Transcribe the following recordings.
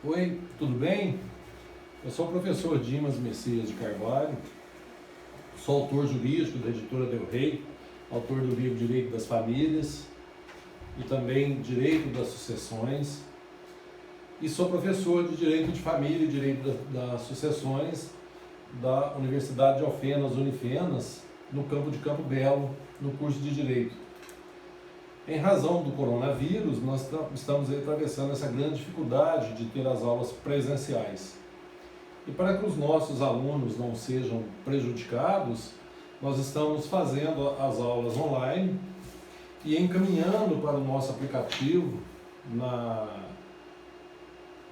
Oi, tudo bem? Eu sou o professor Dimas Messias de Carvalho, sou autor jurídico da editora Del Rey, autor do livro Direito das Famílias e também Direito das Sucessões, e sou professor de Direito de Família e Direito das Sucessões da Universidade de Alfenas, Unifenas, no campo de Campo Belo, no curso de Direito. Em razão do coronavírus, nós estamos atravessando essa grande dificuldade de ter as aulas presenciais. E para que os nossos alunos não sejam prejudicados, nós estamos fazendo as aulas online e encaminhando para o nosso aplicativo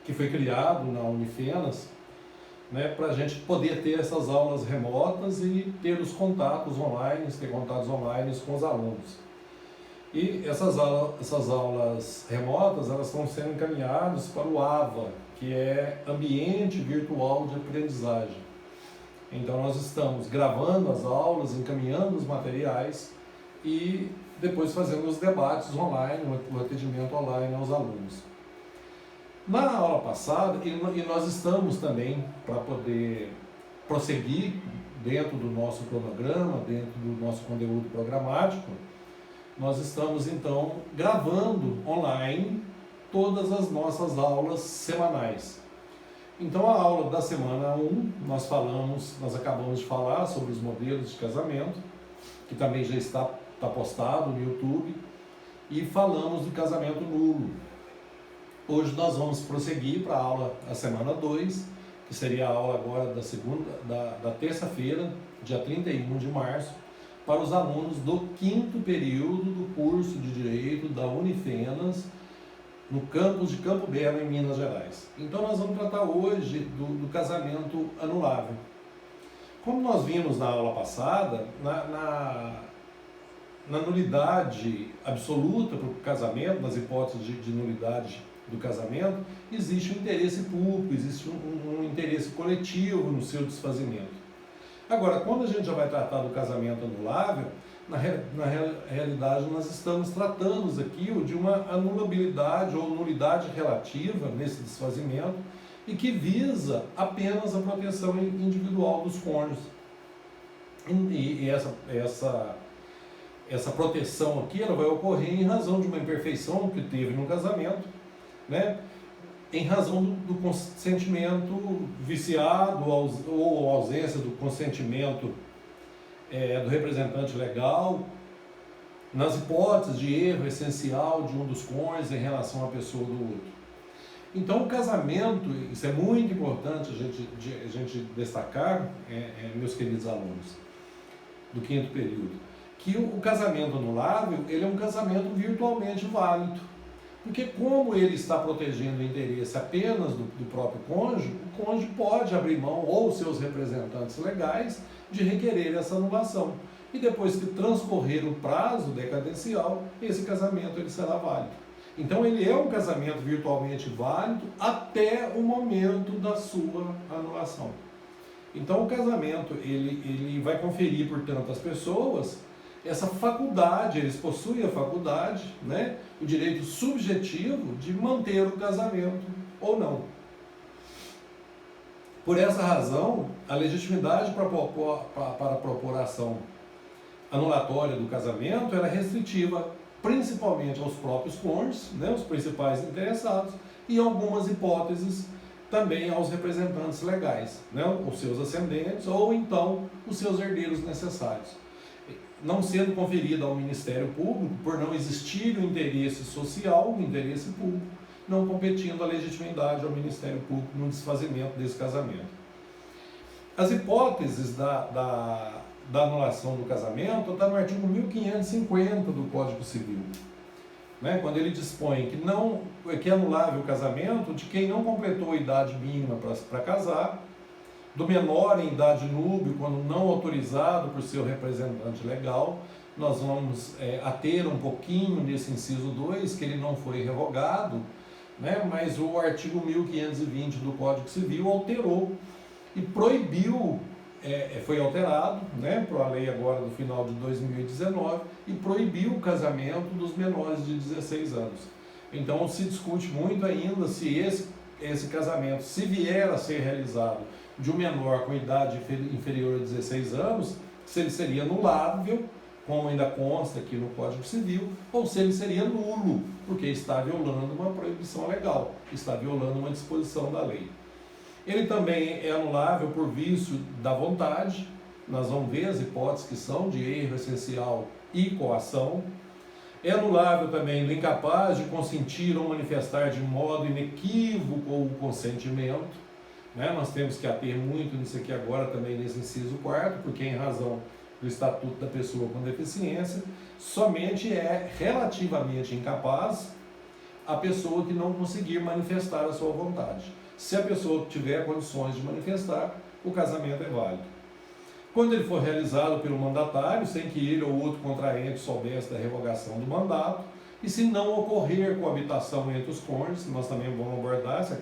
que foi criado na Unifenas, para a gente poder ter essas aulas remotas e ter os contatos online, ter contatos online com os alunos. E essas aulas remotas, elas estão sendo encaminhadas para o AVA, que é Ambiente Virtual de Aprendizagem. Então nós estamos gravando as aulas, encaminhando os materiais e depois fazendo os debates online, o atendimento online aos alunos. Na aula passada, e nós estamos também, para poder prosseguir dentro do nosso cronograma, dentro do nosso conteúdo programático, nós estamos então gravando online todas as nossas aulas semanais. Então a aula da semana 1, nós acabamos de falar sobre os modelos de casamento, que também já está postado no YouTube, e falamos do casamento nulo. Hoje nós vamos prosseguir para a semana 2, que seria a aula agora da terça-feira, dia 31 de março, para os alunos do 5º período do curso de Direito da Unifenas, no campus de Campo Belo, em Minas Gerais. Então nós vamos tratar hoje do casamento anulável. Como nós vimos na aula passada, na nulidade absoluta para o casamento, nas hipóteses de nulidade do casamento, existe um interesse público, existe um interesse coletivo no seu desfazimento. Agora, quando a gente já vai tratar do casamento anulável, na realidade nós estamos tratando aqui de uma anulabilidade ou nulidade relativa nesse desfazimento e que visa apenas a proteção individual dos cônjuges. E essa proteção aqui ela vai ocorrer em razão de uma imperfeição que teve no casamento, em razão do consentimento viciado ou ausência do consentimento do representante legal, nas hipóteses de erro essencial de um dos cônjuges em relação à pessoa do outro. Então o casamento, isso é muito importante a gente destacar, meus queridos alunos do 5º período, que o casamento anulável ele é um casamento virtualmente válido. Porque como ele está protegendo o interesse apenas do próprio cônjuge, o cônjuge pode abrir mão, ou seus representantes legais, de requerer essa anulação. E depois que transcorrer o prazo decadencial, esse casamento ele será válido. Então ele é um casamento virtualmente válido até o momento da sua anulação. Então o casamento ele vai conferir, portanto, às pessoas essa faculdade, eles possuem a faculdade, o direito subjetivo de manter o casamento ou não. Por essa razão, a legitimidade para propor ação anulatória do casamento era restritiva principalmente aos próprios cônjuges, os principais interessados, e em algumas hipóteses também aos representantes legais, os seus ascendentes ou então os seus herdeiros necessários. Não sendo conferida ao Ministério Público, por não existir o interesse social, o interesse público, não competindo a legitimidade ao Ministério Público no desfazimento desse casamento. As hipóteses da anulação do casamento estão no artigo 1550 do Código Civil, quando ele dispõe que é anulável o casamento de quem não completou a idade mínima para casar, do menor em idade núbia, quando não autorizado por seu representante legal. Nós vamos ater um pouquinho nesse inciso 2, que ele não foi revogado, mas o artigo 1520 do Código Civil alterou e proibiu, foi alterado, para a lei agora do final de 2019, e proibiu o casamento dos menores de 16 anos. Então se discute muito ainda se esse casamento, se vier a ser realizado de um menor com idade inferior a 16 anos, se ele seria anulável, como ainda consta aqui no Código Civil, ou se ele seria nulo, porque está violando uma proibição legal, está violando uma disposição da lei. Ele também é anulável por vício da vontade. Nós vamos ver as hipóteses que são de erro essencial e coação. É anulável também do incapaz de consentir ou manifestar de modo inequívoco o consentimento. Né? Nós temos que ater muito nisso aqui agora também nesse inciso 4º, porque em razão do Estatuto da Pessoa com Deficiência, somente é relativamente incapaz a pessoa que não conseguir manifestar a sua vontade. Se a pessoa tiver condições de manifestar, o casamento é válido. Quando ele for realizado pelo mandatário, sem que ele ou outro contraente soubesse da revogação do mandato, e se não ocorrer coabitação entre os cônjuges, nós também vamos abordar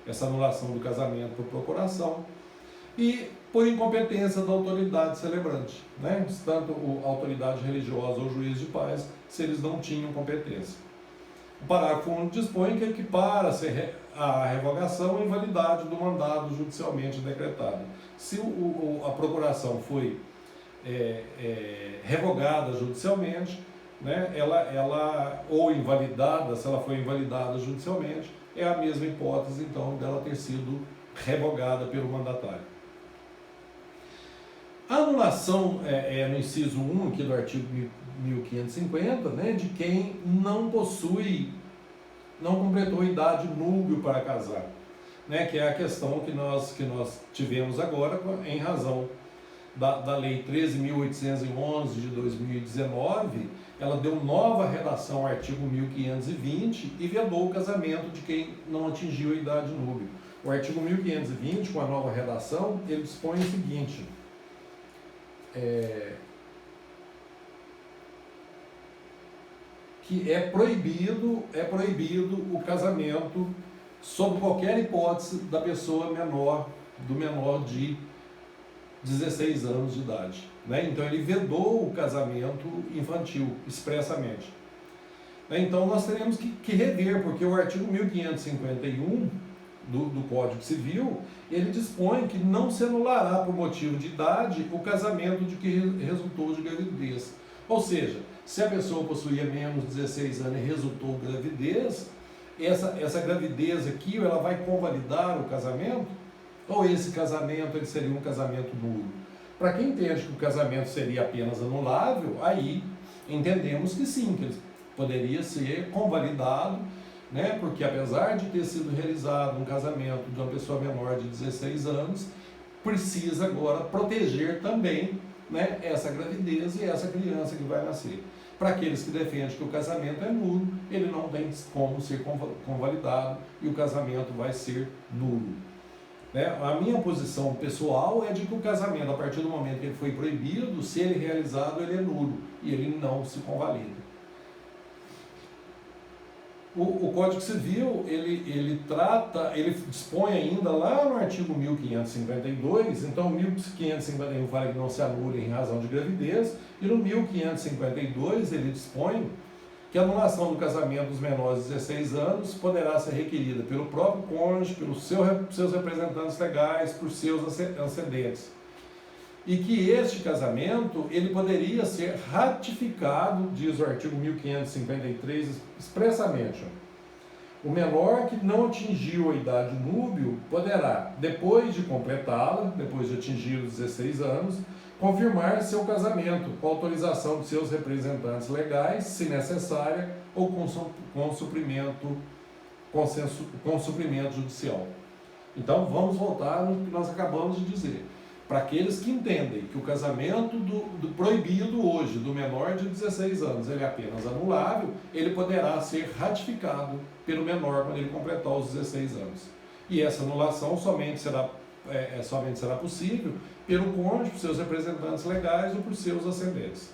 essa anulação do casamento por procuração, e por incompetência da autoridade celebrante, né? Tanto a autoridade religiosa ou juiz de paz, se eles não tinham competência. O parágrafo 1 dispõe que equipara-se a revogação à invalidade do mandado judicialmente decretado. Se a procuração foi revogada judicialmente, né, ela ou invalidada, se ela foi invalidada judicialmente, é a mesma hipótese, então, dela ter sido revogada pelo mandatário. A anulação no inciso 1 aqui do artigo 1550, né, de quem não completou idade núbil para casar, né, que é a questão que nós tivemos agora em razão da Lei 13.811 de 2019. Ela deu nova redação ao artigo 1520 e vedou o casamento de quem não atingiu a idade núbil. O artigo 1520, com a nova redação, ele dispõe o seguinte: que é proibido o casamento sob qualquer hipótese da pessoa do menor de 16 anos de idade, né? Então ele vedou o casamento infantil expressamente, né? Então nós teremos que rever, porque o artigo 1551 do Código Civil, ele dispõe que não se anulará por motivo de idade o casamento de que resultou de gravidez. Ou seja, se a pessoa possuía menos de 16 anos e resultou gravidez, essa gravidez aqui, ela vai convalidar o casamento, ou esse casamento ele seria um casamento nulo? Para quem entende que o casamento seria apenas anulável, aí entendemos que sim, que ele poderia ser convalidado, né? Porque apesar de ter sido realizado um casamento de uma pessoa menor de 16 anos, precisa agora proteger também, né, essa gravidez e essa criança que vai nascer. Para aqueles que defendem que o casamento é nulo, ele não tem como ser convalidado e o casamento vai ser nulo. Né? A minha posição pessoal é de que o casamento, a partir do momento que ele foi proibido, se ele é realizado, ele é nulo e ele não se convalida. O Código Civil, ele dispõe ainda lá no artigo 1552, então 1551 fala que não se anula em razão de gravidez, e no 1552 ele dispõe que a anulação do casamento dos menores de 16 anos poderá ser requerida pelo próprio cônjuge, pelos seus representantes legais, por seus ascendentes. E que este casamento, ele poderia ser ratificado, diz o artigo 1553 expressamente. O menor que não atingiu a idade núbil poderá, depois de completá-la, depois de atingir os 16 anos, confirmar seu casamento com autorização de seus representantes legais, se necessária, ou com suprimento judicial. Então, vamos voltar no que nós acabamos de dizer. Para aqueles que entendem que o casamento do proibido hoje, do menor de 16 anos, ele é apenas anulável, ele poderá ser ratificado pelo menor quando ele completar os 16 anos. E essa anulação somente será possível pelo cônjuge, por seus representantes legais ou por seus ascendentes.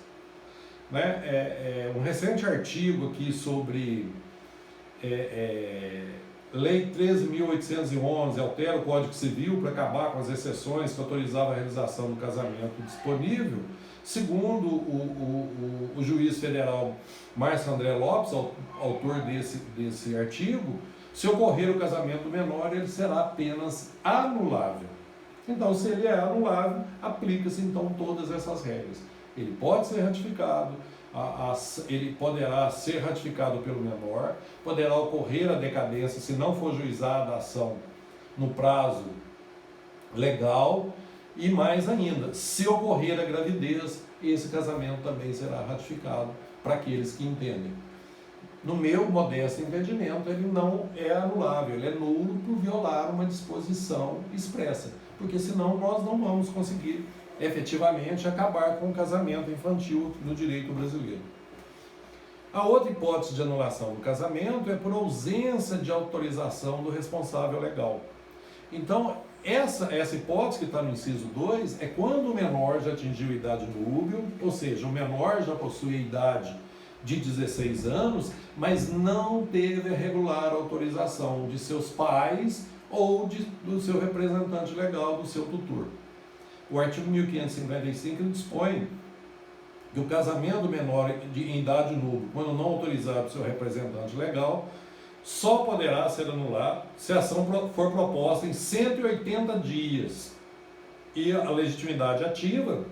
Né? Um recente artigo aqui sobre Lei 13.811 altera o Código Civil para acabar com as exceções que autorizavam a realização do casamento disponível. Segundo o juiz federal Márcio André Lopes, autor desse artigo, Se ocorrer o casamento do menor, ele será apenas anulável. Então, se ele é anulável, aplica-se então todas essas regras. Ele pode ser ratificado, ele poderá ser ratificado pelo menor, poderá ocorrer a decadência se não for juizada a ação no prazo legal, e mais ainda, se ocorrer a gravidez, esse casamento também será ratificado para aqueles que entendem. No meu modesto entendimento, ele não é anulável, ele é nulo por violar uma disposição expressa, porque senão nós não vamos conseguir efetivamente acabar com o casamento infantil no direito brasileiro. A outra hipótese de anulação do casamento é por ausência de autorização do responsável legal. Então, essa hipótese que está no inciso 2 é quando o menor já atingiu a idade núbil, ou seja, o menor já possui a idade de 16 anos, mas não teve a regular autorização de seus pais ou do seu representante legal, do seu tutor. O artigo 1555 ele dispõe que o casamento menor em idade núbil, quando não autorizado por seu representante legal, só poderá ser anulado se a ação for proposta em 180 dias e a legitimidade ativa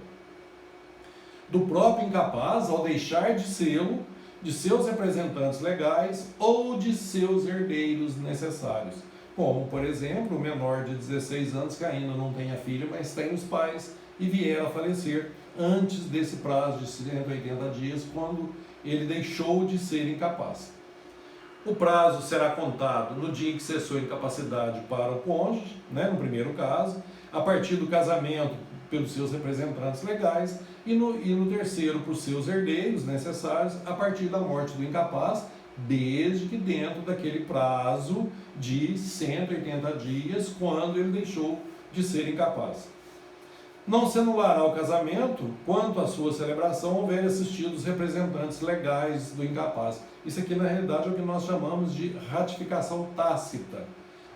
do próprio incapaz ao deixar de sê-lo, de seus representantes legais ou de seus herdeiros necessários. Como, por exemplo, o menor de 16 anos que ainda não tenha filho, mas tem os pais e vier a falecer antes desse prazo de 180 dias, quando ele deixou de ser incapaz. O prazo será contado no dia em que cessou a incapacidade para o cônjuge, no primeiro caso, a partir do casamento pelos seus representantes legais e no terceiro por seus herdeiros necessários a partir da morte do incapaz, desde que dentro daquele prazo de 180 dias, quando ele deixou de ser incapaz. Não se anulará o casamento quanto à sua celebração houver assistido os representantes legais do incapaz. Isso aqui, na realidade, é o que nós chamamos de ratificação tácita.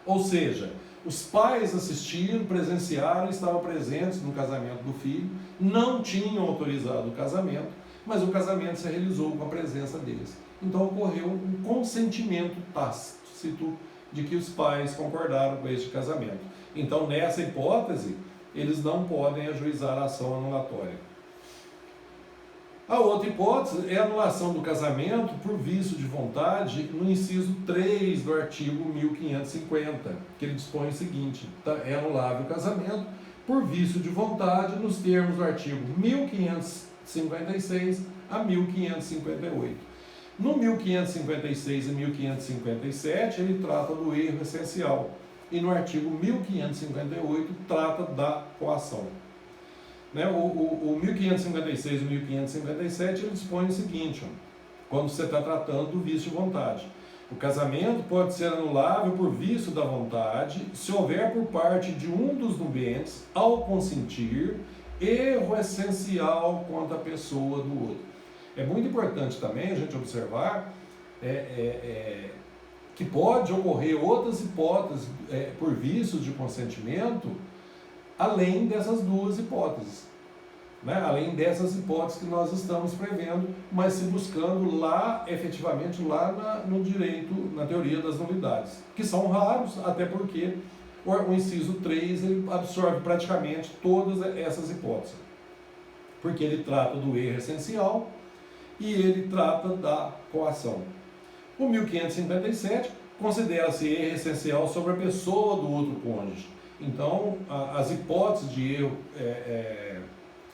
Ou seja, os pais assistiram, presenciaram, estavam presentes no casamento do filho, não tinham autorizado o casamento, mas o casamento se realizou com a presença deles. Então ocorreu um consentimento tácito de que os pais concordaram com este casamento. Então, nessa hipótese, eles não podem ajuizar a ação anulatória. A outra hipótese é a anulação do casamento por vício de vontade no inciso 3 do artigo 1550, que ele dispõe o seguinte: é anulável o casamento por vício de vontade nos termos do artigo 1556 a 1558. No 1556 e 1557, ele trata do erro essencial, e no artigo 1558 trata da coação. O 1556 e 1557 ele dispõe o seguinte, quando você está tratando do vício de vontade: o casamento pode ser anulável por vício da vontade se houver por parte de um dos nubentes, ao consentir, erro essencial contra a pessoa do outro. É muito importante também a gente observar que pode ocorrer outras hipóteses por vícios de consentimento, além dessas duas hipóteses, além dessas hipóteses que nós estamos prevendo, mas se buscando lá, efetivamente, lá no direito, na teoria das nulidades, que são raros, até porque o inciso 3 ele absorve praticamente todas essas hipóteses, porque ele trata do erro essencial e ele trata da coação. O 1557 considera-se erro essencial sobre a pessoa do outro cônjuge. Então, as hipóteses de erro,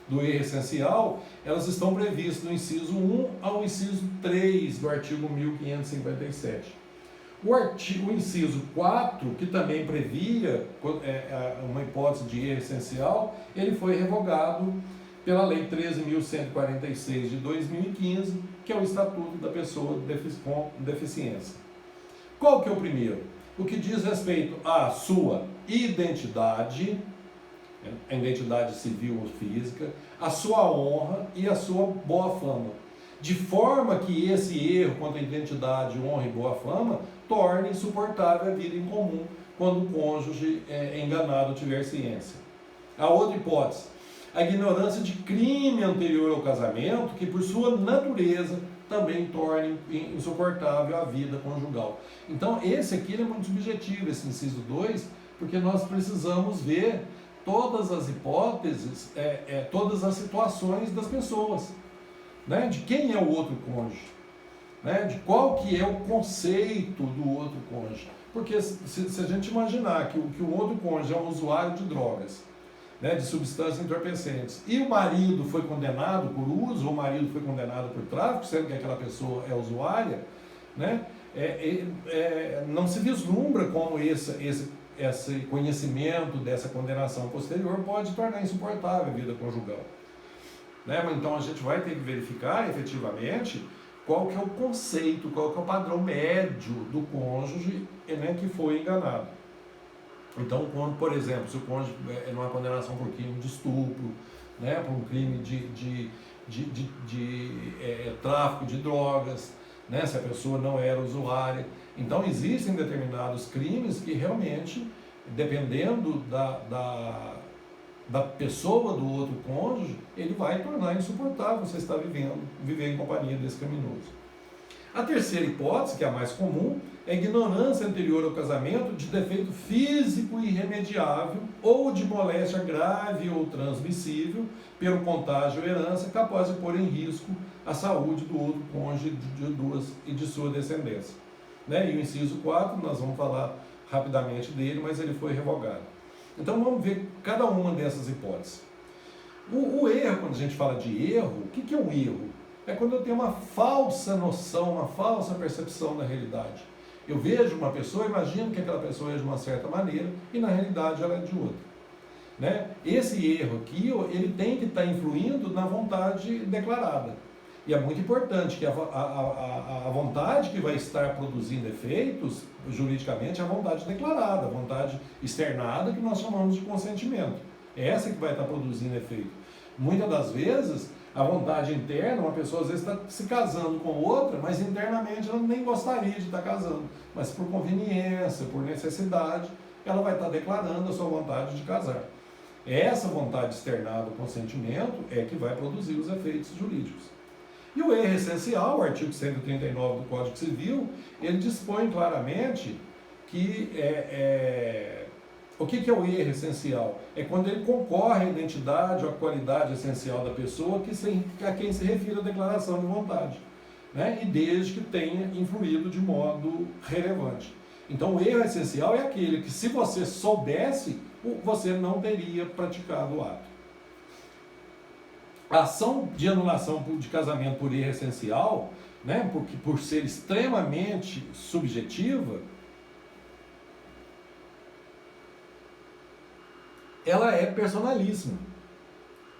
do erro essencial, elas estão previstas no inciso 1 ao inciso 3 do artigo 1557. O inciso 4, que também previa uma hipótese de erro essencial, ele foi revogado pela Lei 13.146 de 2015, que é o Estatuto da Pessoa com Deficiência. Qual que é o primeiro? O que diz respeito à sua identidade, a identidade civil ou física, a sua honra e a sua boa fama, de forma que esse erro quanto à identidade, honra e boa fama torne insuportável a vida em comum quando o cônjuge enganado tiver ciência. A outra hipótese: a ignorância de crime anterior ao casamento, que por sua natureza também torne insuportável a vida conjugal. Então, esse aqui ele é muito subjetivo, esse inciso 2, porque nós precisamos ver todas as hipóteses, todas as situações das pessoas, né? De quem é o outro cônjuge, né? De qual que é o conceito do outro cônjuge. Porque se a gente imaginar que o outro cônjuge é um usuário de drogas, né, de substâncias entorpecentes, e o marido foi condenado por uso, ou o marido foi condenado por tráfico, sendo que aquela pessoa é usuária, né, não se vislumbra como esse conhecimento dessa condenação posterior pode tornar insuportável a vida conjugal. Né? Então a gente vai ter que verificar efetivamente qual que é o conceito, qual que é o padrão médio do cônjuge, né, que foi enganado. Então, quando, por exemplo, se o cônjuge é numa condenação por crime de estupro, né, por um crime de tráfico de drogas, né, se a pessoa não era usuária. Então, existem determinados crimes que realmente, dependendo da pessoa do outro cônjuge, ele vai tornar insuportável você estar viver em companhia desse criminoso. A terceira hipótese, que é a mais comum, é a ignorância anterior ao casamento de defeito físico irremediável ou de moléstia grave ou transmissível pelo contágio ou herança, capaz de pôr em risco a saúde do outro cônjuge e de sua descendência. Né? E o inciso 4, nós vamos falar rapidamente dele, mas ele foi revogado. Então vamos ver cada uma dessas hipóteses. O erro, quando a gente fala de erro, o que é um erro? É quando eu tenho uma falsa noção, uma falsa percepção da realidade. Eu vejo uma pessoa, imagino que aquela pessoa é de uma certa maneira e na realidade ela é de outra. Né? Esse erro aqui, ele tem que estar influindo na vontade declarada. E é muito importante que a vontade que vai estar produzindo efeitos, juridicamente, é a vontade declarada, a vontade externada, que nós chamamos de consentimento. É essa que vai estar produzindo efeito. Muitas das vezes, a vontade interna, uma pessoa às vezes está se casando com outra, mas internamente ela nem gostaria de estar casando. Mas por conveniência, por necessidade, ela vai estar declarando a sua vontade de casar. Essa vontade externada, o consentimento, é que vai produzir os efeitos jurídicos. E o erro essencial, o artigo 139 do Código Civil, ele dispõe claramente que o que é o erro essencial? É quando ele concorre à identidade ou à qualidade essencial da pessoa a quem se refere a declaração de vontade, né? E desde que tenha influído de modo relevante. Então o erro essencial é aquele que, se você soubesse, você não teria praticado o ato. A ação de anulação de casamento por erro essencial, né, porque por ser extremamente subjetiva, ela é personalíssima,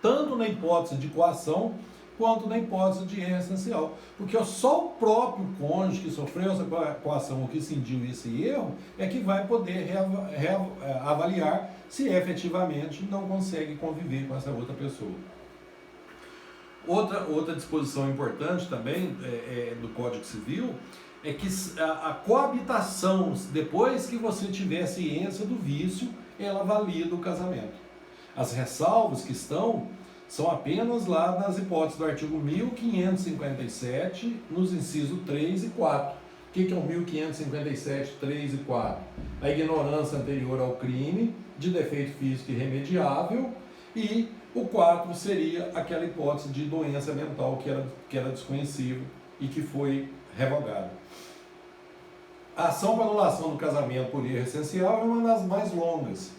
tanto na hipótese de coação, quanto na hipótese de erro essencial. Porque só o próprio cônjuge que sofreu essa coação ou que sentiu esse erro é que vai poder avaliar se efetivamente não consegue conviver com essa outra pessoa. Outra disposição importante também do Código Civil é que a coabitação, depois que você tiver ciência do vício, ela valida o casamento. As ressalvas que são apenas lá nas hipóteses do artigo 1557, nos incisos 3 e 4. O que é o 1557, 3 e 4? A ignorância anterior ao crime, de defeito físico irremediável, e o 4 seria aquela hipótese de doença mental que era desconhecível e que foi revogada. A ação para anulação do casamento por erro essencial é uma das mais longas.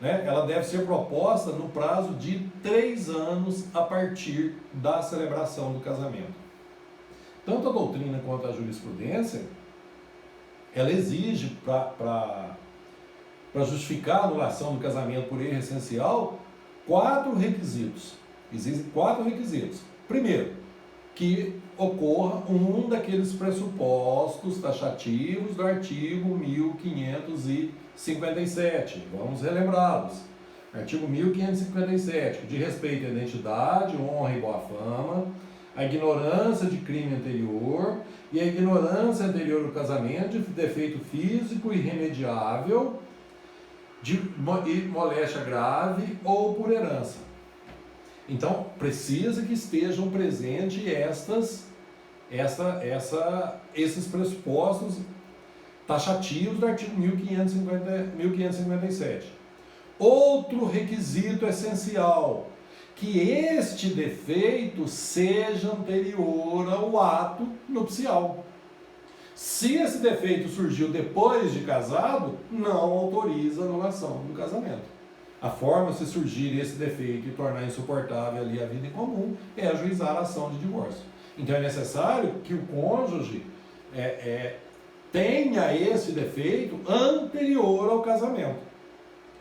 Né? Ela deve ser proposta no prazo de 3 anos a partir da celebração do casamento. Tanto a doutrina quanto a jurisprudência, ela exige, para justificar a anulação do casamento por erro essencial, 4 requisitos. Existem 4 requisitos. Primeiro, que ocorra um daqueles pressupostos taxativos do artigo 1557. Vamos relembrá-los. Artigo 1557, de respeito à identidade, honra e boa fama, a ignorância de crime anterior e a ignorância anterior ao casamento de defeito físico irremediável, de moléstia grave ou por herança. Então, precisa que estejam presentes esses pressupostos taxativos do artigo 1557. Outro requisito essencial, que este defeito seja anterior ao ato nupcial. Se esse defeito surgiu depois de casado, não autoriza a anulação do casamento. A forma se surgir esse defeito e tornar insuportável ali a vida em comum é ajuizar a ação de divórcio. Então é necessário que o cônjuge tenha esse defeito anterior ao casamento.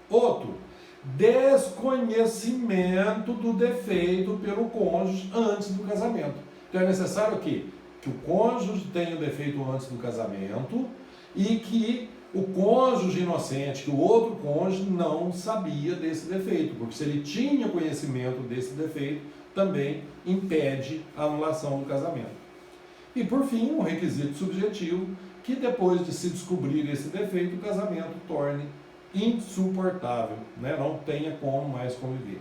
Outro, desconhecimento do defeito pelo cônjuge antes do casamento. Então é necessário que o cônjuge tenha o defeito antes do casamento e que o cônjuge inocente, que o outro cônjuge não sabia desse defeito, porque se ele tinha conhecimento desse defeito, também impede a anulação do casamento. E por fim, um requisito subjetivo, que depois de se descobrir esse defeito, o casamento torne insuportável, né? Não tenha como mais conviver.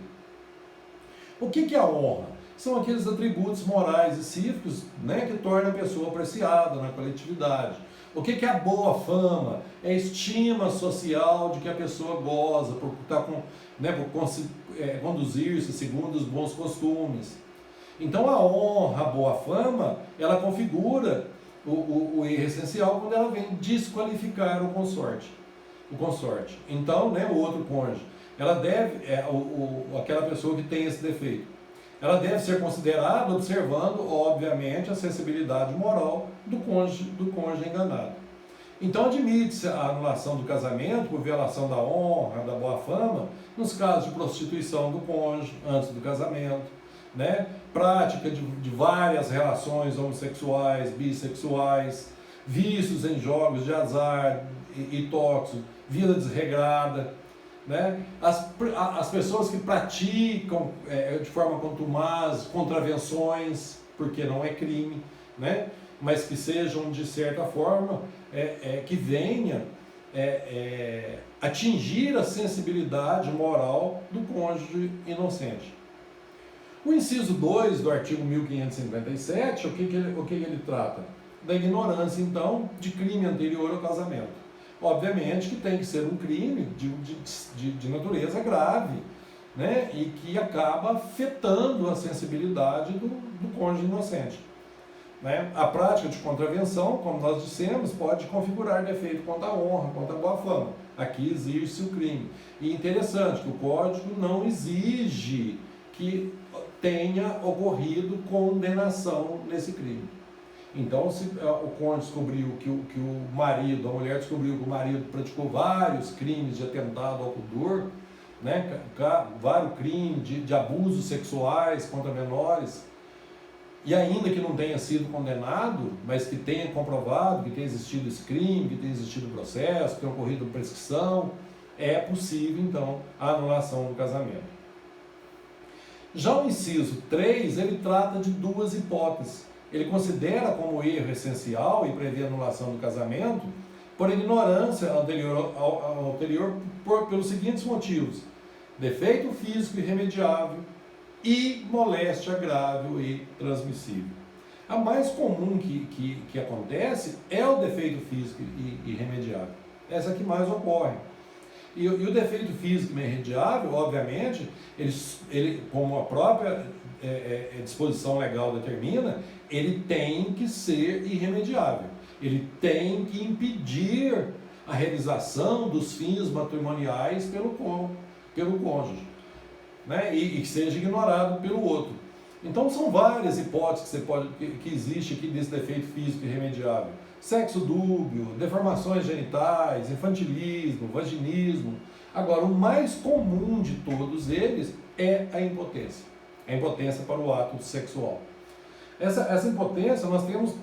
O que é a honra? São aqueles atributos morais e cívicos, né, que tornam a pessoa apreciada na coletividade. O que é a boa fama? É a estima social de que a pessoa goza por conduzir-se segundo os bons costumes. Então a honra, a boa fama, ela configura o erro essencial quando ela vem desqualificar o consorte. Então, né, o outro cônjuge, ela deve, aquela pessoa que tem esse defeito, ela deve ser considerada observando, obviamente, a sensibilidade moral do cônjuge enganado. Então, admite-se a anulação do casamento por violação da honra, da boa fama, nos casos de prostituição do cônjuge antes do casamento, né? Prática de várias relações homossexuais, bissexuais, vícios em jogos de azar e tóxicos, vida desregrada, né? As pessoas que praticam de forma contumaz contravenções, porque não é crime, né? Mas que sejam de certa forma que venha atingir a sensibilidade moral do cônjuge inocente. O inciso 2 do artigo 1557, o que ele trata? Da ignorância, então, de crime anterior ao casamento. Obviamente que tem que ser um crime de natureza grave, né? E que acaba afetando a sensibilidade do cônjuge inocente. Né? A prática de contravenção, como nós dissemos, pode configurar defeito contra a honra, contra a boa fama. Aqui exige-se o crime. E interessante que o Código não exige que tenha ocorrido condenação nesse crime. Então, se o cônjuge descobriu que o marido, a mulher descobriu que o marido praticou vários crimes de atentado ao pudor, né, vários crimes de abusos sexuais contra menores, e ainda que não tenha sido condenado, mas que tenha comprovado que tenha existido esse crime, que tenha existido processo, que tenha ocorrido prescrição, é possível, então, a anulação do casamento. Já o inciso 3, ele trata de duas hipóteses. Ele considera como erro essencial e prevê a anulação do casamento por ignorância anterior pelos seguintes motivos: defeito físico irremediável e moléstia grave e transmissível. A mais comum que acontece é o defeito físico irremediável. Essa que mais ocorre. E o defeito físico irremediável, obviamente, ele como a própria disposição legal determina, ele tem que ser irremediável. Ele tem que impedir a realização dos fins matrimoniais pelo cônjuge, né? E que seja ignorado pelo outro. Então são várias hipóteses que existe aqui desse defeito físico irremediável: sexo dúbio, deformações genitais, infantilismo, vaginismo. Agora, o mais comum de todos eles é a impotência para o ato sexual. Essa impotência nós temos,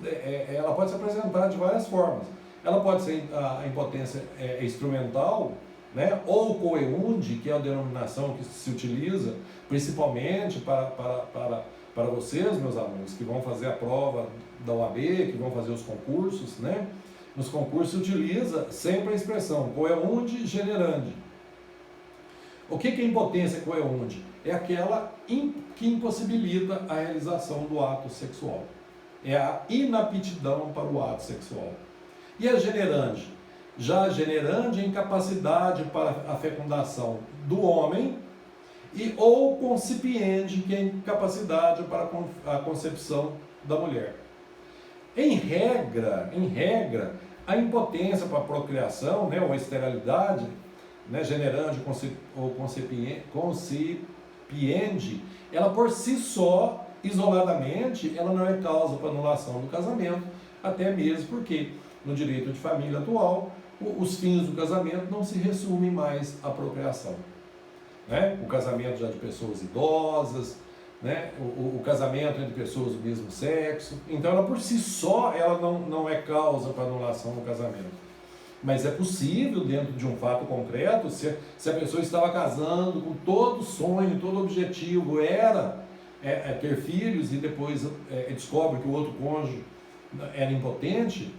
ela pode se apresentar de várias formas. Ela pode ser a impotência instrumental, né, ou coeunde, que é a denominação que se utiliza principalmente para vocês, meus alunos, que vão fazer a prova da OAB, que vão fazer os concursos, né? Nos concursos se utiliza sempre a expressão coeunde generandi. O que é impotência coeunde? É aquela que impossibilita a realização do ato sexual. é a inaptidão para o ato sexual. E a generande? Já a generande é incapacidade para a fecundação do homem ou concipiente, que é incapacidade para a concepção da mulher. Em regra, a impotência para a procriação, né, ou a esterilidade, né, generande ou concipiente, ela por si só, isoladamente, ela não é causa para anulação do casamento, até mesmo porque no direito de família atual, os fins do casamento não se resumem mais à procriação. Né? O casamento já de pessoas idosas, né? o casamento entre pessoas do mesmo sexo. Então, ela por si só, ela não é causa para anulação do casamento. Mas é possível, dentro de um fato concreto, se a pessoa estava casando com todo sonho, todo objetivo era ter filhos e depois descobre que o outro cônjuge era impotente,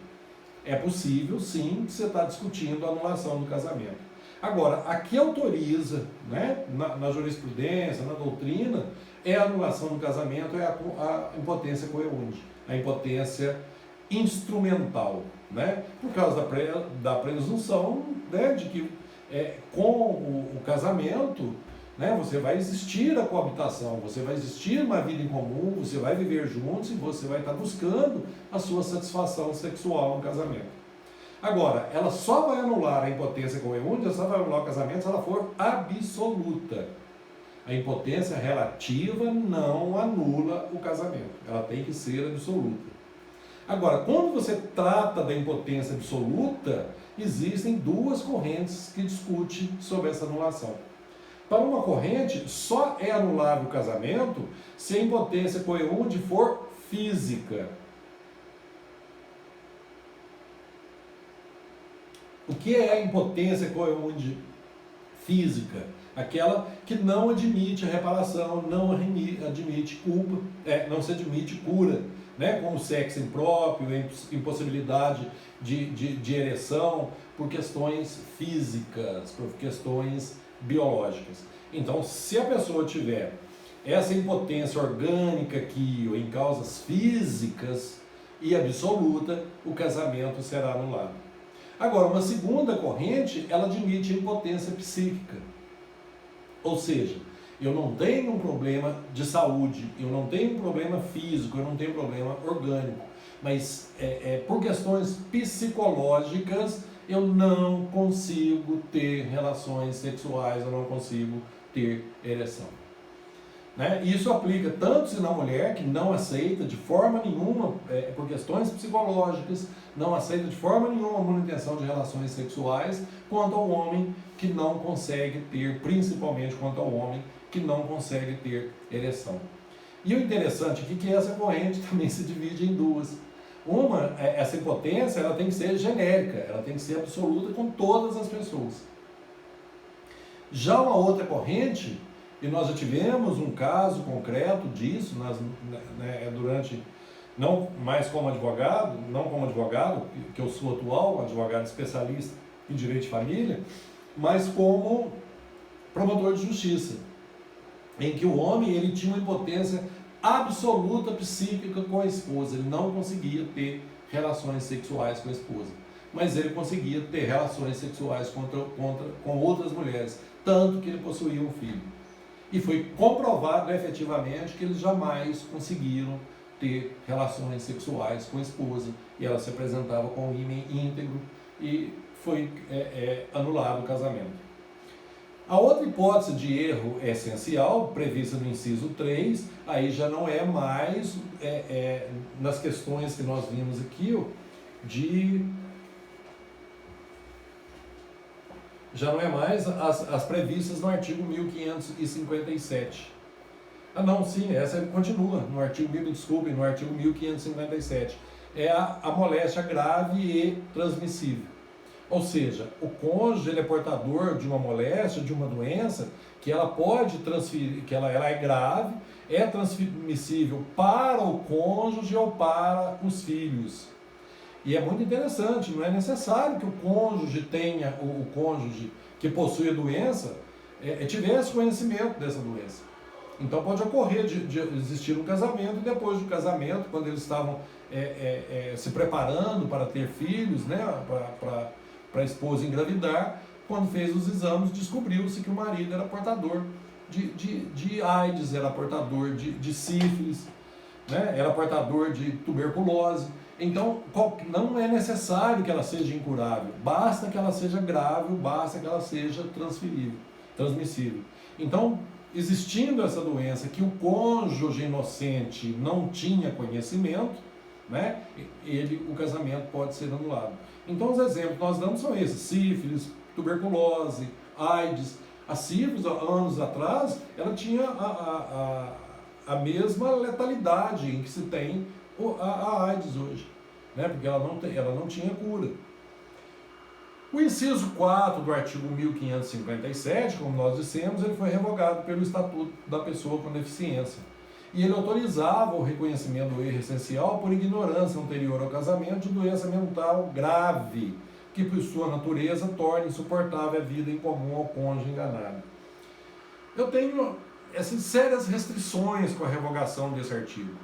é possível, sim, você está discutindo a anulação do casamento. Agora, a que autoriza, né, na jurisprudência, na doutrina, é a anulação do casamento, é a impotência coeúnde, a impotência instrumental, né, por causa da presunção, né, de que com o casamento, né, você vai existir a coabitação, você vai existir uma vida em comum, você vai viver juntos e você vai estar buscando a sua satisfação sexual no casamento. Agora, ela só vai anular a impotência coeúnde, ela só vai anular o casamento se ela for absoluta. A impotência relativa não anula o casamento, ela tem que ser absoluta. Agora, quando você trata da impotência absoluta, existem duas correntes que discutem sobre essa anulação. Para uma corrente, só é anulável o casamento se a impotência coeúnde for física. O que é a impotência coeúnde física? Aquela que não admite a reparação, não admite culpa, não se admite cura, né? Como sexo impróprio, impossibilidade de ereção, por questões físicas, por questões biológicas. Então, se a pessoa tiver essa impotência orgânica aqui, ou em causas físicas e absoluta, o casamento será anulado. Agora, uma segunda corrente, ela admite a impotência psíquica. Ou seja, eu não tenho um problema de saúde, eu não tenho um problema físico, eu não tenho um problema orgânico, mas por questões psicológicas eu não consigo ter relações sexuais, eu não consigo ter ereção. Né? Isso aplica tanto se na mulher que não aceita de forma nenhuma, por questões psicológicas, não aceita de forma nenhuma a manutenção de relações sexuais, quanto ao homem que não consegue ter, principalmente quanto ao homem que não consegue ter ereção. E o interessante aqui é que essa corrente também se divide em duas. Uma, essa impotência, ela tem que ser genérica, ela tem que ser absoluta com todas as pessoas. Já uma outra corrente, e nós já tivemos um caso concreto disso, durante, não mais como advogado, que eu sou atual, advogado especialista em direito de família, mas como promotor de justiça, em que o homem ele tinha uma impotência absoluta psíquica com a esposa, ele não conseguia ter relações sexuais com a esposa, mas ele conseguia ter relações sexuais com outras mulheres, tanto que ele possuía um filho. E foi comprovado efetivamente que eles jamais conseguiram ter relações sexuais com a esposa, e ela se apresentava com o ímen íntegro e foi anulado o casamento. A outra hipótese de erro essencial, prevista no inciso 3, aí já não é mais nas questões que nós vimos aqui, já não é mais as previstas no artigo 1557. Ah não, sim, essa continua no artigo, no artigo 1557. É a moléstia grave e transmissível. Ou seja, o cônjuge ele é portador de uma moléstia, de uma doença, que ela pode transferir, que ela é grave, é transmissível para o cônjuge ou para os filhos. E é muito interessante, não é necessário que o cônjuge tenha, o cônjuge que possui a doença, tivesse conhecimento dessa doença. Então pode ocorrer de existir um casamento e depois do casamento, quando eles estavam se preparando para ter filhos, né, para a esposa engravidar, quando fez os exames, descobriu-se que o marido era portador de AIDS, era portador de sífilis, né, era portador de tuberculose. Então, não é necessário que ela seja incurável, basta que ela seja grave, basta que ela seja transmissível. Então, existindo essa doença que o cônjuge inocente não tinha conhecimento, né, o casamento pode ser anulado. Então, os exemplos que nós damos são esses: sífilis, tuberculose, AIDS. A sífilis, anos atrás, ela tinha a mesma letalidade em que se tem a AIDS hoje, né? Porque ela não tinha cura. O inciso 4 do artigo 1557, como nós dissemos, ele foi revogado pelo Estatuto da Pessoa com Deficiência. E ele autorizava o reconhecimento do erro essencial por ignorância anterior ao casamento de doença mental grave, que por sua natureza torna insuportável a vida em comum ao cônjuge enganado. Eu tenho essas sérias restrições com a revogação desse artigo,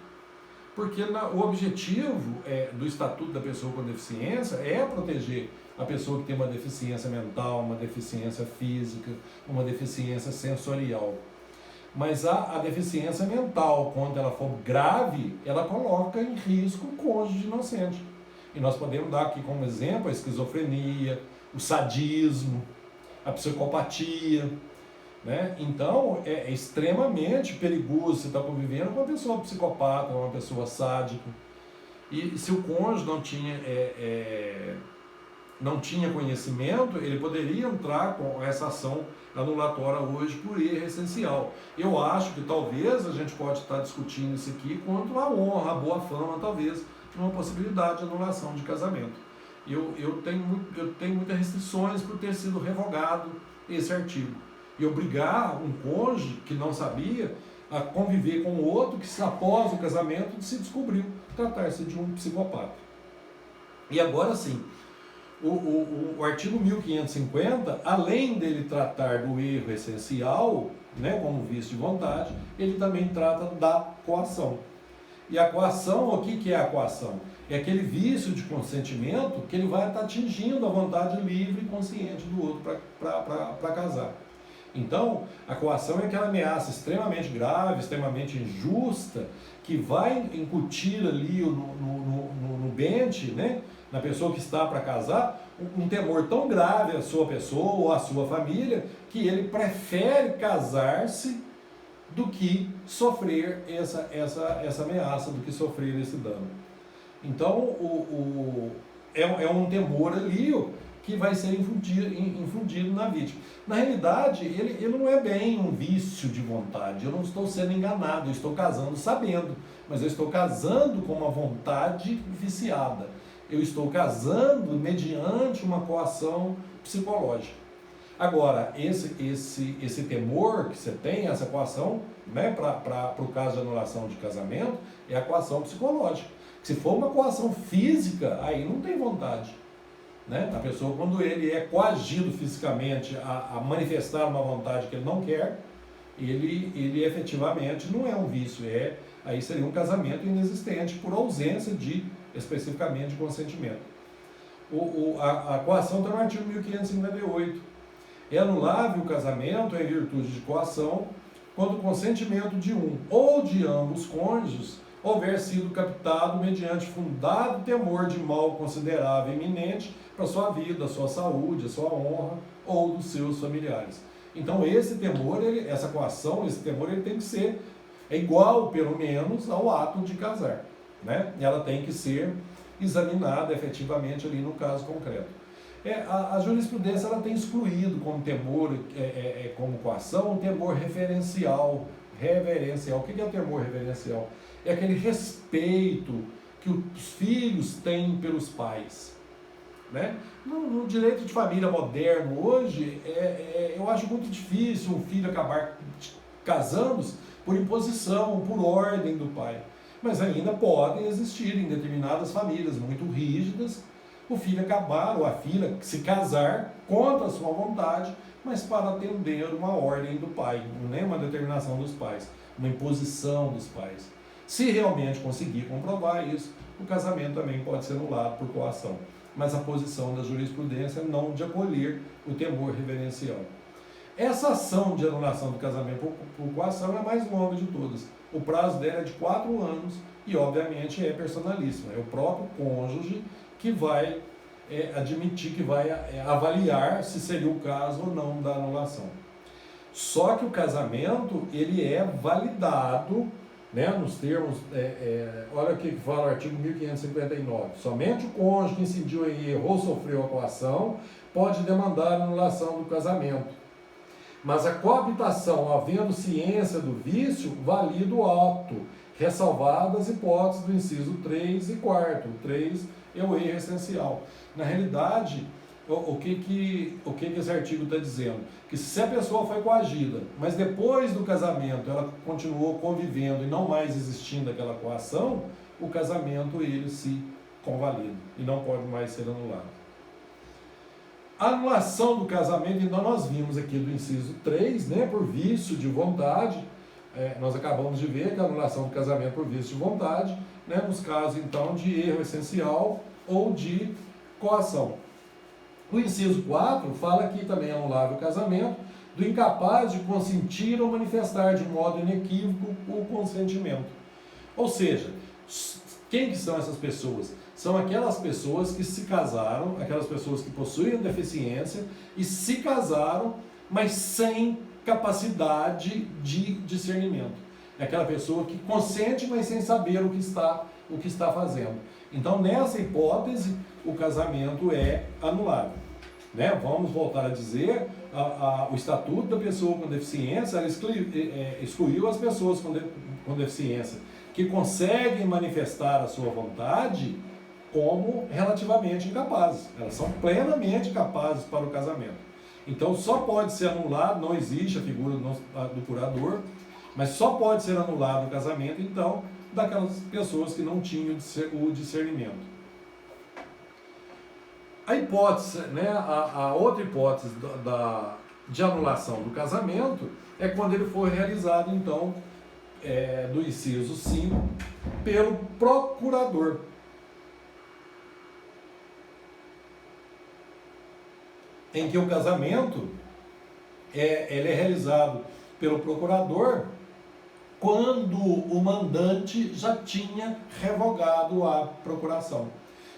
porque o objetivo do Estatuto da Pessoa com Deficiência é proteger a pessoa que tem uma deficiência mental, uma deficiência física, uma deficiência sensorial. Mas a deficiência mental, quando ela for grave, ela coloca em risco o cônjuge inocente. E nós podemos dar aqui como exemplo a esquizofrenia, o sadismo, a psicopatia, né? Então, é extremamente perigoso você estar convivendo com uma pessoa psicopata, uma pessoa sádica. E se o cônjuge não tinha conhecimento, ele poderia entrar com essa ação anulatória hoje por erro essencial. Eu acho que talvez a gente pode estar discutindo isso aqui contra a honra, a boa fama, talvez, uma possibilidade de anulação de casamento. Eu tenho muitas restrições por ter sido revogado esse artigo. E obrigar um cônjuge que não sabia a conviver com o outro que após o casamento se descobriu tratar-se de um psicopata. E agora sim, o artigo 1550, além dele tratar do erro essencial, né, como vício de vontade, ele também trata da coação. E a coação, o que é a coação? É aquele vício de consentimento que ele vai estar atingindo a vontade livre e consciente do outro para casar. Então, a coação é aquela ameaça extremamente grave, extremamente injusta, que vai incutir ali no bente, né, na pessoa que está para casar, um temor tão grave à sua pessoa ou à sua família, que ele prefere casar-se do que sofrer essa ameaça, do que sofrer esse dano. Então, é um temor ali que vai ser infundido na vítima. Na realidade, ele não é bem um vício de vontade. Eu não estou sendo enganado, eu estou casando sabendo, mas eu estou casando com uma vontade viciada. Eu estou casando mediante uma coação psicológica. Agora, esse temor que você tem, essa coação, né, para o caso de anulação de casamento, é a coação psicológica. Se for uma coação física, aí não tem vontade. Né? A pessoa, quando ele é coagido fisicamente a manifestar uma vontade que ele não quer, ele efetivamente não é um vício, aí seria um casamento inexistente por ausência especificamente de consentimento. A coação está no artigo 1558. É anulável o casamento em virtude de coação quando o consentimento de um ou de ambos cônjuges houver sido captado mediante fundado temor de mal considerável e iminente para a sua vida, a sua saúde, a sua honra ou dos seus familiares. Então esse temor, essa coação, esse temor, ele tem que ser igual, pelo menos, ao ato de casar, né? E ela tem que ser examinada efetivamente ali no caso concreto. A jurisprudência ela tem excluído como temor, como coação, o temor reverencial. O que é o temor reverencial? É aquele respeito que os filhos têm pelos pais. Né? No direito de família moderno hoje, eu acho muito difícil um filho acabar casando-se por imposição, por ordem do pai. Mas ainda podem existir em determinadas famílias muito rígidas, o filho acabar, ou a filha se casar contra a sua vontade, mas para atender uma ordem do pai, não é uma determinação dos pais, uma imposição dos pais. Se realmente conseguir comprovar isso, o casamento também pode ser anulado por coação. Mas a posição da jurisprudência é não de acolher o temor reverencial. Essa ação de anulação do casamento por coação é a mais longa de todas. O prazo dela é de 4 anos e, obviamente, é personalíssimo. É o próprio cônjuge que vai admitir, que vai avaliar se seria o caso ou não da anulação. Só que o casamento, ele é validado, né, nos termos, olha o que fala o artigo 1559. Somente o cônjuge que incidiu em erro ou sofreu a coação pode demandar a anulação do casamento. Mas a coabitação, havendo ciência do vício, valida o ato, ressalvadas as hipóteses do inciso 3 e 4. O 3 é o erro essencial. Na realidade, o que esse artigo está dizendo? Que se a pessoa foi coagida, mas depois do casamento ela continuou convivendo e não mais existindo aquela coação, o casamento ele se convalida e não pode mais ser anulado. A anulação do casamento, então nós vimos aqui do inciso 3, né, por vício de vontade, nós acabamos de ver que a anulação do casamento por vício de vontade, né, nos casos então de erro essencial ou de coação. O inciso 4 fala que também é anulável o casamento do incapaz de consentir ou manifestar de modo inequívoco o consentimento. Ou seja, quem que são essas pessoas? São aquelas pessoas que se casaram, aquelas pessoas que possuem deficiência e se casaram, mas sem capacidade de discernimento. É aquela pessoa que consente, mas sem saber o que está fazendo. Então, nessa hipótese, o casamento é anulável. Né? Vamos voltar a dizer, o Estatuto da Pessoa com Deficiência ela excluiu as pessoas com deficiência que conseguem manifestar a sua vontade como relativamente incapazes. Elas são plenamente capazes para o casamento. Então, só pode ser anulado, não existe a figura do curador, mas só pode ser anulado o casamento, então, daquelas pessoas que não tinham o discernimento. A hipótese, né, a outra hipótese de anulação do casamento é quando ele for realizado, então, do inciso 5, pelo procurador. Em que o casamento ele é realizado pelo procurador quando o mandante já tinha revogado a procuração.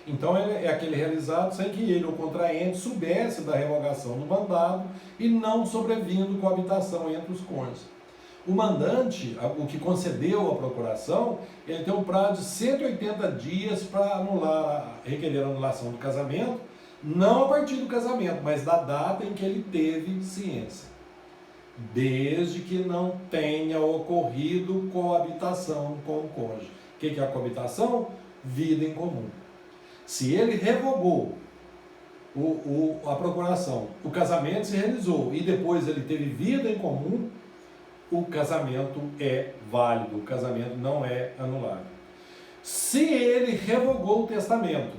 Então é aquele realizado sem que ele, o contraente, soubesse da revogação do mandado e não sobrevindo coabitação entre os cônjuges. O mandante, o que concedeu a procuração, ele tem um prazo de 180 dias para requerer a anulação do casamento, não a partir do casamento, mas da data em que ele teve ciência. Desde que não tenha ocorrido coabitação com o cônjuge. O que é a coabitação? Vida em comum. Se ele revogou a procuração, o casamento se realizou e depois ele teve vida em comum, o casamento é válido, o casamento não é anulável. Se ele revogou o testamento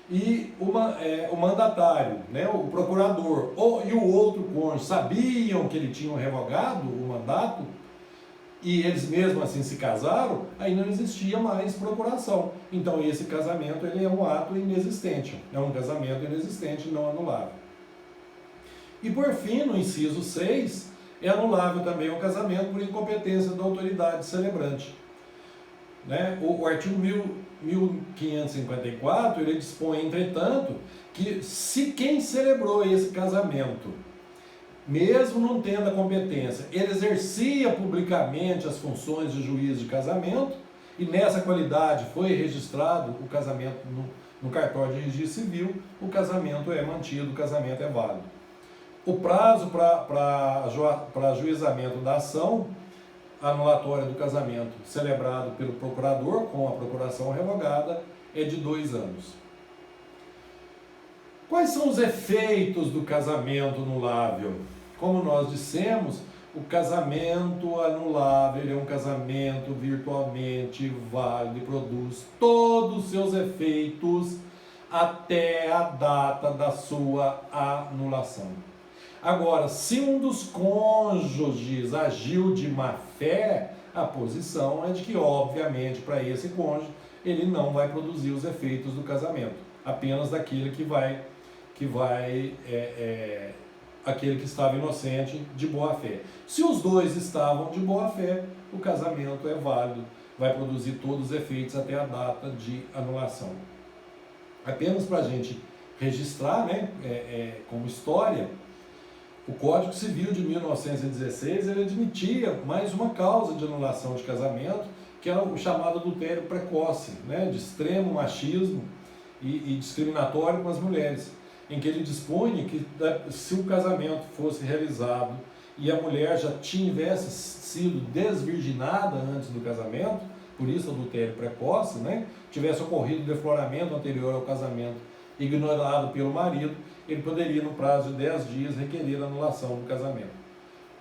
e o mandatário, né, o procurador e o outro cônjuge sabiam que ele tinha revogado o mandato e eles mesmo assim se casaram, aí não existia mais procuração. Então esse casamento ele é um ato inexistente, é um casamento inexistente, não anulável. E por fim, no inciso 6, é anulável também o casamento por incompetência da autoridade celebrante. Né? O artigo 1554, ele dispõe, entretanto, que se quem celebrou esse casamento, mesmo não tendo a competência, ele exercia publicamente as funções de juiz de casamento, e nessa qualidade foi registrado o casamento no cartório de registro civil, o casamento é mantido, o casamento é válido. O prazo para ajuizamento da ação anulatória do casamento celebrado pelo procurador, com a procuração revogada, é de 2 anos. Quais são os efeitos do casamento anulável? Como nós dissemos, o casamento anulável é um casamento virtualmente válido e produz todos os seus efeitos até a data da sua anulação. Agora, se um dos cônjuges agiu de má fé, a posição é de que, obviamente, para esse cônjuge, ele não vai produzir os efeitos do casamento, apenas daquele aquele que estava inocente de boa fé. Se os dois estavam de boa fé, o casamento é válido, vai produzir todos os efeitos até a data de anulação. Apenas para a gente registrar, né, como história, o Código Civil de 1916 ele admitia mais uma causa de anulação de casamento, que era o chamado adultério precoce, né, de extremo machismo e discriminatório com as mulheres, em que ele dispunha que se o casamento fosse realizado e a mulher já tivesse sido desvirginada antes do casamento, por isso adultério precoce, né, tivesse ocorrido defloramento anterior ao casamento ignorado pelo marido, ele poderia, no prazo de 10 dias, requerer a anulação do casamento.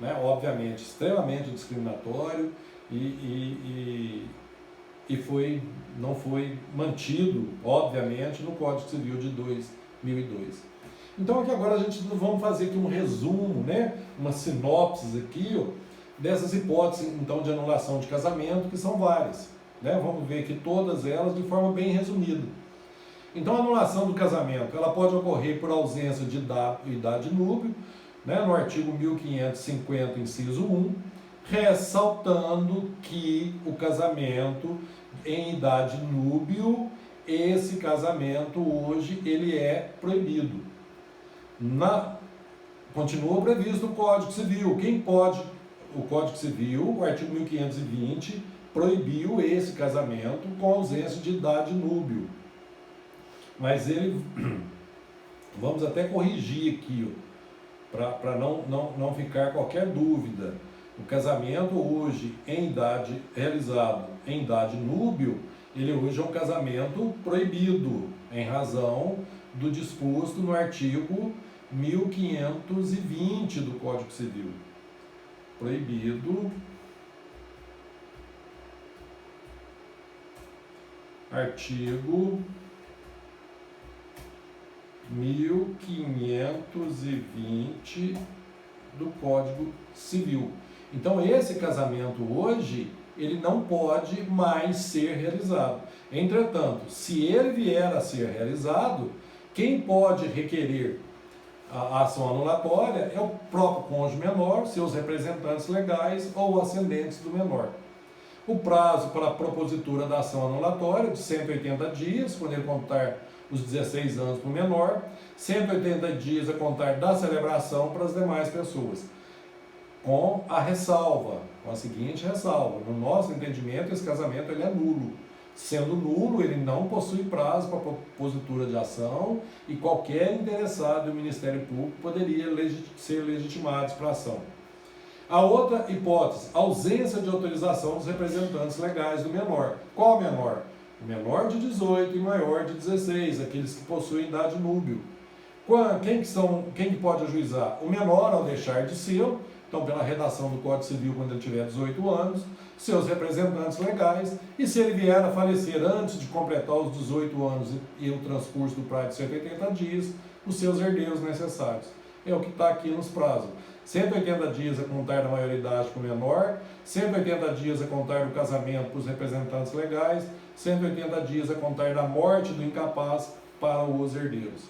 Né? Obviamente, extremamente discriminatório e não foi mantido, obviamente, no Código Civil de 2002. Então, aqui agora vamos fazer aqui um resumo, né? Uma sinopse aqui, ó, dessas hipóteses, então, de anulação de casamento, que são várias. Né? Vamos ver aqui todas elas de forma bem resumida. Então, a anulação do casamento, ela pode ocorrer por ausência de idade núbio, né, no artigo 1550, inciso 1, ressaltando que o casamento em idade núbio, esse casamento hoje, ele é proibido. Continua previsto no Código Civil. Quem pode? O Código Civil, o artigo 1520, proibiu esse casamento com ausência de idade núbio. Mas vamos até corrigir aqui, para não ficar qualquer dúvida. O casamento hoje, realizado em idade núbio, ele hoje é um casamento proibido, em razão do disposto no artigo 1520 do Código Civil. Proibido. Artigo 1520 do Código Civil. Então, esse casamento hoje, ele não pode mais ser realizado. Entretanto, se ele vier a ser realizado, quem pode requerer a ação anulatória é o próprio cônjuge menor, seus representantes legais ou ascendentes do menor. O prazo para a propositura da ação anulatória é de 180 dias, quando ele contar os 16 anos para o menor, 180 dias a contar da celebração para as demais pessoas, com a seguinte ressalva: no nosso entendimento, esse casamento ele é nulo. Sendo nulo, ele não possui prazo para propositura de ação e qualquer interessado do Ministério Público poderia ser legitimado para a ação. A outra hipótese, ausência de autorização dos representantes legais do menor. Qual menor? O menor de 18 e maior de 16, aqueles que possuem idade núbio. Quem que pode ajuizar? O menor, ao deixar de ser, então pela redação do Código Civil, quando ele tiver 18 anos, seus representantes legais, e se ele vier a falecer antes de completar os 18 anos e o transcurso do prazo de 180 dias, os seus herdeiros necessários. É o que está aqui nos prazos. 180 dias a contar da maioridade para o menor, 180 dias a contar do casamento para os representantes legais, 180 dias a contar da morte do incapaz para os herdeiros.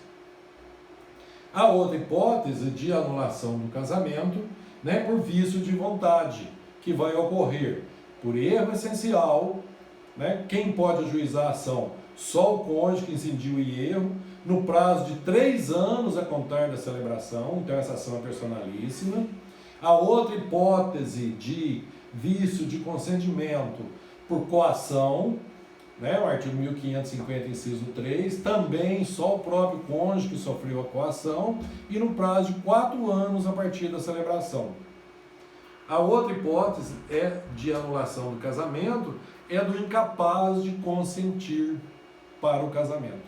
A outra hipótese de anulação do casamento, né, por vício de vontade, que vai ocorrer por erro essencial, né, quem pode ajuizar a ação? Só o cônjuge que incidiu em erro, no prazo de 3 anos a contar da celebração, então essa ação é personalíssima. A outra hipótese de vício de consentimento por coação, né, o artigo 1550, inciso 3, também só o próprio cônjuge que sofreu a coação, e no prazo de 4 anos a partir da celebração. A outra hipótese de anulação do casamento é do incapaz de consentir para o casamento,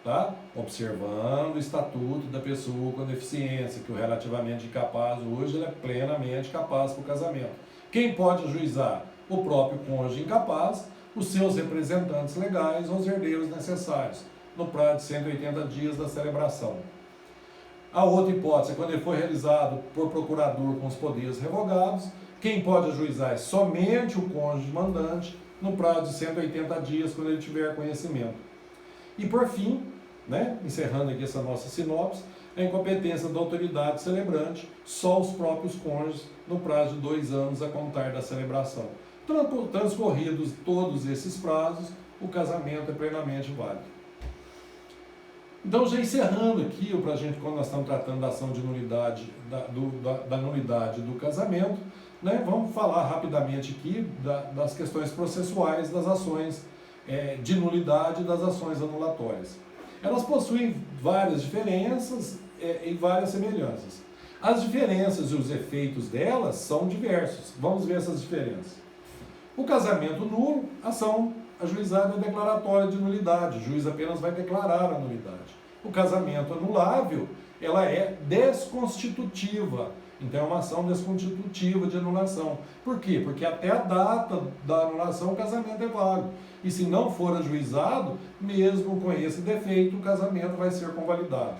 tá? Observando o estatuto da pessoa com deficiência, que o relativamente incapaz hoje ele é plenamente capaz para o casamento. Quem pode ajuizar? O próprio cônjuge incapaz, os seus representantes legais ou os herdeiros necessários. no prazo de 180 dias da celebração. A outra hipótese é quando ele for realizado por procurador com os poderes revogados, quem pode ajuizar é somente o cônjuge mandante no prazo de 180 dias, quando ele tiver conhecimento. E por fim, encerrando aqui essa nossa sinopse, a incompetência da autoridade celebrante, só os próprios cônjuges, no prazo de 2 anos a contar da celebração. Transcorridos todos esses prazos, o casamento é plenamente válido. Então, já encerrando aqui, quando nós estamos tratando da ação de nulidade, da nulidade do casamento, vamos falar rapidamente aqui das questões processuais das ações de nulidade e das ações anulatórias. Elas possuem várias diferenças e várias semelhanças. As diferenças e os efeitos delas são diversos. Vamos ver essas diferenças. O casamento nulo, ação ajuizada é declaratória de nulidade. O juiz apenas vai declarar a nulidade. O casamento anulável, ela é desconstitutiva. Então é uma ação desconstitutiva de anulação. Por quê? Porque até a data da anulação o casamento é válido. E se não for ajuizado, mesmo com esse defeito, o casamento vai ser convalidado.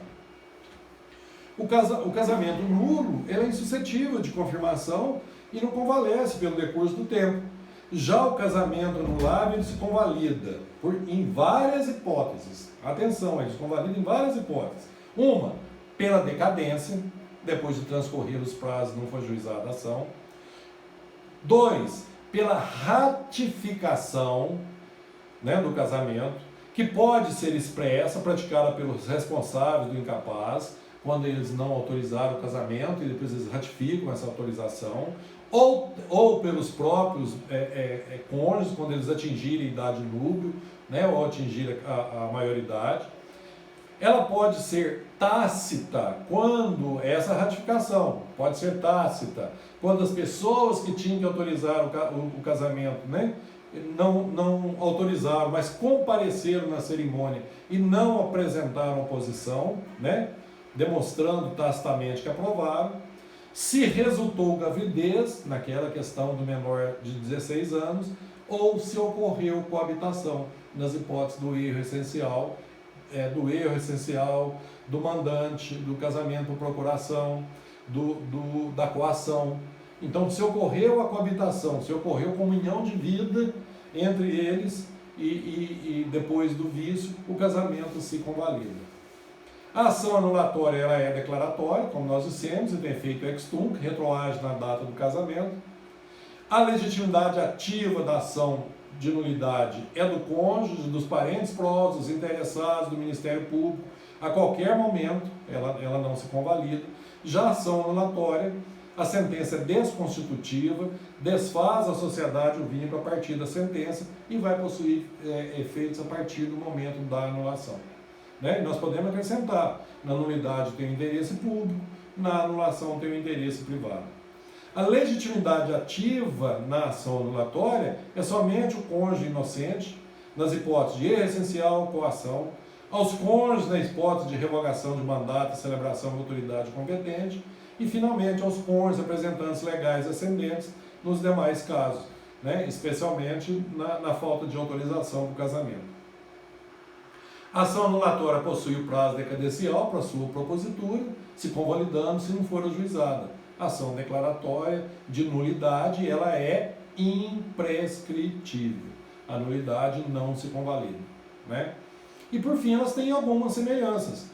O casamento nulo, ele é insuscetível de confirmação e não convalesce pelo decurso do tempo. Já o casamento anulável, ele se convalida em várias hipóteses. Atenção, ele se convalida em várias hipóteses. Uma, pela decadência, depois de transcorrer os prazos, não foi ajuizada a ação. 2, pela ratificação do casamento, que pode ser expressa, praticada pelos responsáveis do incapaz, quando eles não autorizaram o casamento e depois eles ratificam essa autorização, ou pelos próprios cônjuges, quando eles atingirem a idade núbil, ou atingirem a maioridade. Ela pode ser tácita quando essa ratificação pode ser tácita quando as pessoas que tinham que autorizar o casamento, não autorizaram, mas compareceram na cerimônia e não apresentaram oposição, demonstrando tacitamente que aprovaram. Se resultou gravidez, naquela questão do menor de 16 anos, ou se ocorreu coabitação, nas hipóteses do erro essencial, do mandante, do casamento por procuração, da coação. Então, se ocorreu a coabitação, se ocorreu comunhão de vida entre eles e depois do vício, o casamento se convalida. A ação anulatória ela é declaratória, como nós dissemos, e tem efeito ex tunc, retroage na data do casamento. A legitimidade ativa da ação de nulidade é do cônjuge, dos parentes próximos, interessados, do Ministério Público. A qualquer momento, ela não se convalida. Já a ação anulatória, a sentença é desconstitutiva, desfaz a sociedade o vínculo a partir da sentença e vai possuir efeitos a partir do momento da anulação. Nós podemos acrescentar, na nulidade tem o interesse público, na anulação tem o interesse privado. A legitimidade ativa na ação anulatória é somente o cônjuge inocente, nas hipóteses de erro essencial, coação, aos cônjuges na hipótese de revogação de mandato e celebração de autoridade competente, e finalmente aos cônjuges representantes legais ascendentes nos demais casos, especialmente na falta de autorização do casamento. A ação anulatória possui o prazo decadencial para sua propositura, se convalidando se não for ajuizada. A ação declaratória de nulidade, ela é imprescritível. A nulidade não se convalida. E por fim, elas têm algumas semelhanças.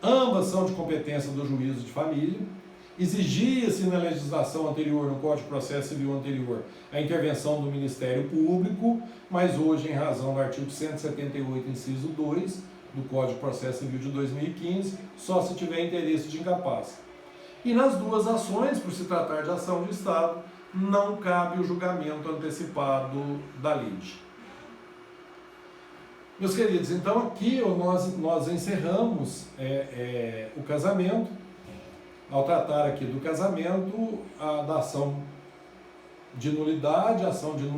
Ambas são de competência do juízo de família. Exigia-se na legislação anterior, no Código de Processo Civil anterior, a intervenção do Ministério Público, mas hoje, em razão do artigo 178, inciso 2, do Código de Processo Civil de 2015, só se tiver interesse de incapaz. E nas duas ações, por se tratar de ação de Estado, não cabe o julgamento antecipado da lide. Meus queridos, então aqui nós encerramos o casamento. Ao tratar aqui do casamento, da ação de nulidade, a ação de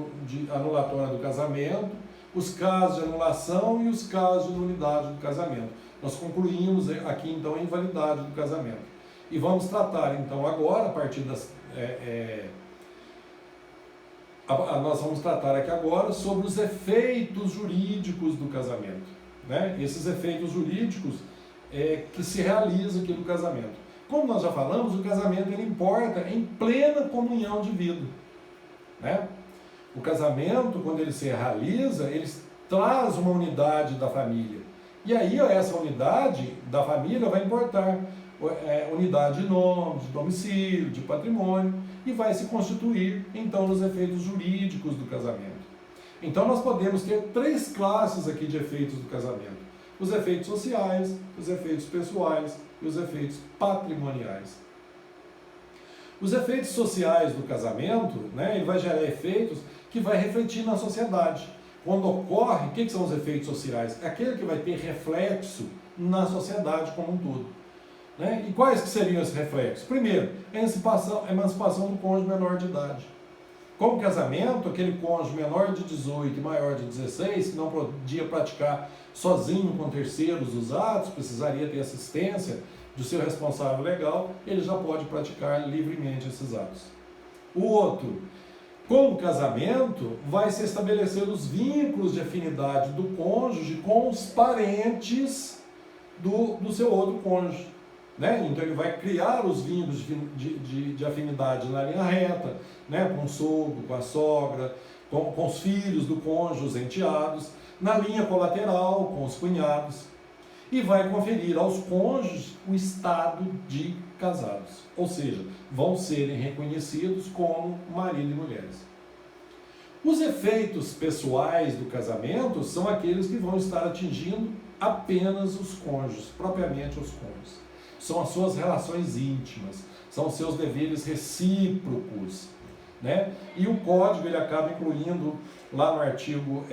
anulatória do casamento, os casos de anulação e os casos de nulidade do casamento. Nós concluímos aqui então a invalidade do casamento. E vamos tratar então agora, a partir das... nós vamos tratar aqui agora sobre os efeitos jurídicos do casamento. né, esses efeitos jurídicos que se realizam aqui no casamento. Como nós já falamos, o casamento ele importa em plena comunhão de vida, né? O casamento, quando ele se realiza, ele traz uma unidade da família. E aí essa unidade da família vai importar unidade de nome, de domicílio, de patrimônio, e vai se constituir, então, nos efeitos jurídicos do casamento. Então nós podemos ter 3 classes aqui de efeitos do casamento: os efeitos sociais, os efeitos pessoais e os efeitos patrimoniais. Os efeitos sociais do casamento, né, ele vai gerar efeitos que vai refletir na sociedade. Quando ocorre, o que são os efeitos sociais? É aquele que vai ter reflexo na sociedade como um todo, né? E quais que seriam esses reflexos? Primeiro, a emancipação do cônjuge menor de idade. Com o casamento, aquele cônjuge menor de 18 e maior de 16, que não podia praticar sozinho com terceiros os atos, precisaria ter assistência do seu responsável legal, ele já pode praticar livremente esses atos. O outro, com o casamento, vai se estabelecer os vínculos de afinidade do cônjuge com os parentes do seu outro cônjuge, né? Então ele vai criar os vínculos de afinidade na linha reta, né? Com o sogro, com a sogra, com os filhos do cônjuge, os enteados, na linha colateral, com os cunhados, e vai conferir aos cônjuges o estado de casados, ou seja, vão serem reconhecidos como marido e mulheres. Os efeitos pessoais do casamento são aqueles que vão estar atingindo apenas os cônjuges, propriamente os cônjuges. São as suas relações íntimas, são os seus deveres recíprocos, né? E o código ele acaba incluindo lá no artigo,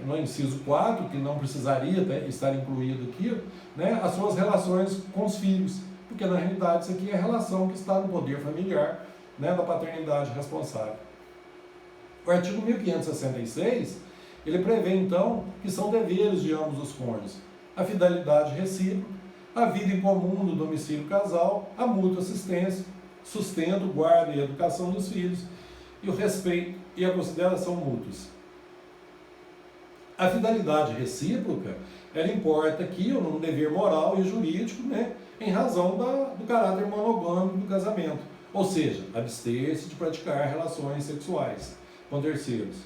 no inciso 4, que não precisaria estar incluído aqui, né, as suas relações com os filhos, porque na realidade isso aqui é a relação que está no poder familiar, né, da paternidade responsável. O artigo 1566, ele prevê então que são deveres de ambos os cônjuges: a fidelidade recíproca, a vida em comum no domicílio casal, a mútua assistência, sustento, guarda e educação dos filhos, e o respeito e a consideração mútuos. A fidelidade recíproca, ela importa aqui um dever moral e jurídico, né, em razão do caráter monogâmico do casamento, ou seja, abster-se de praticar relações sexuais com terceiros.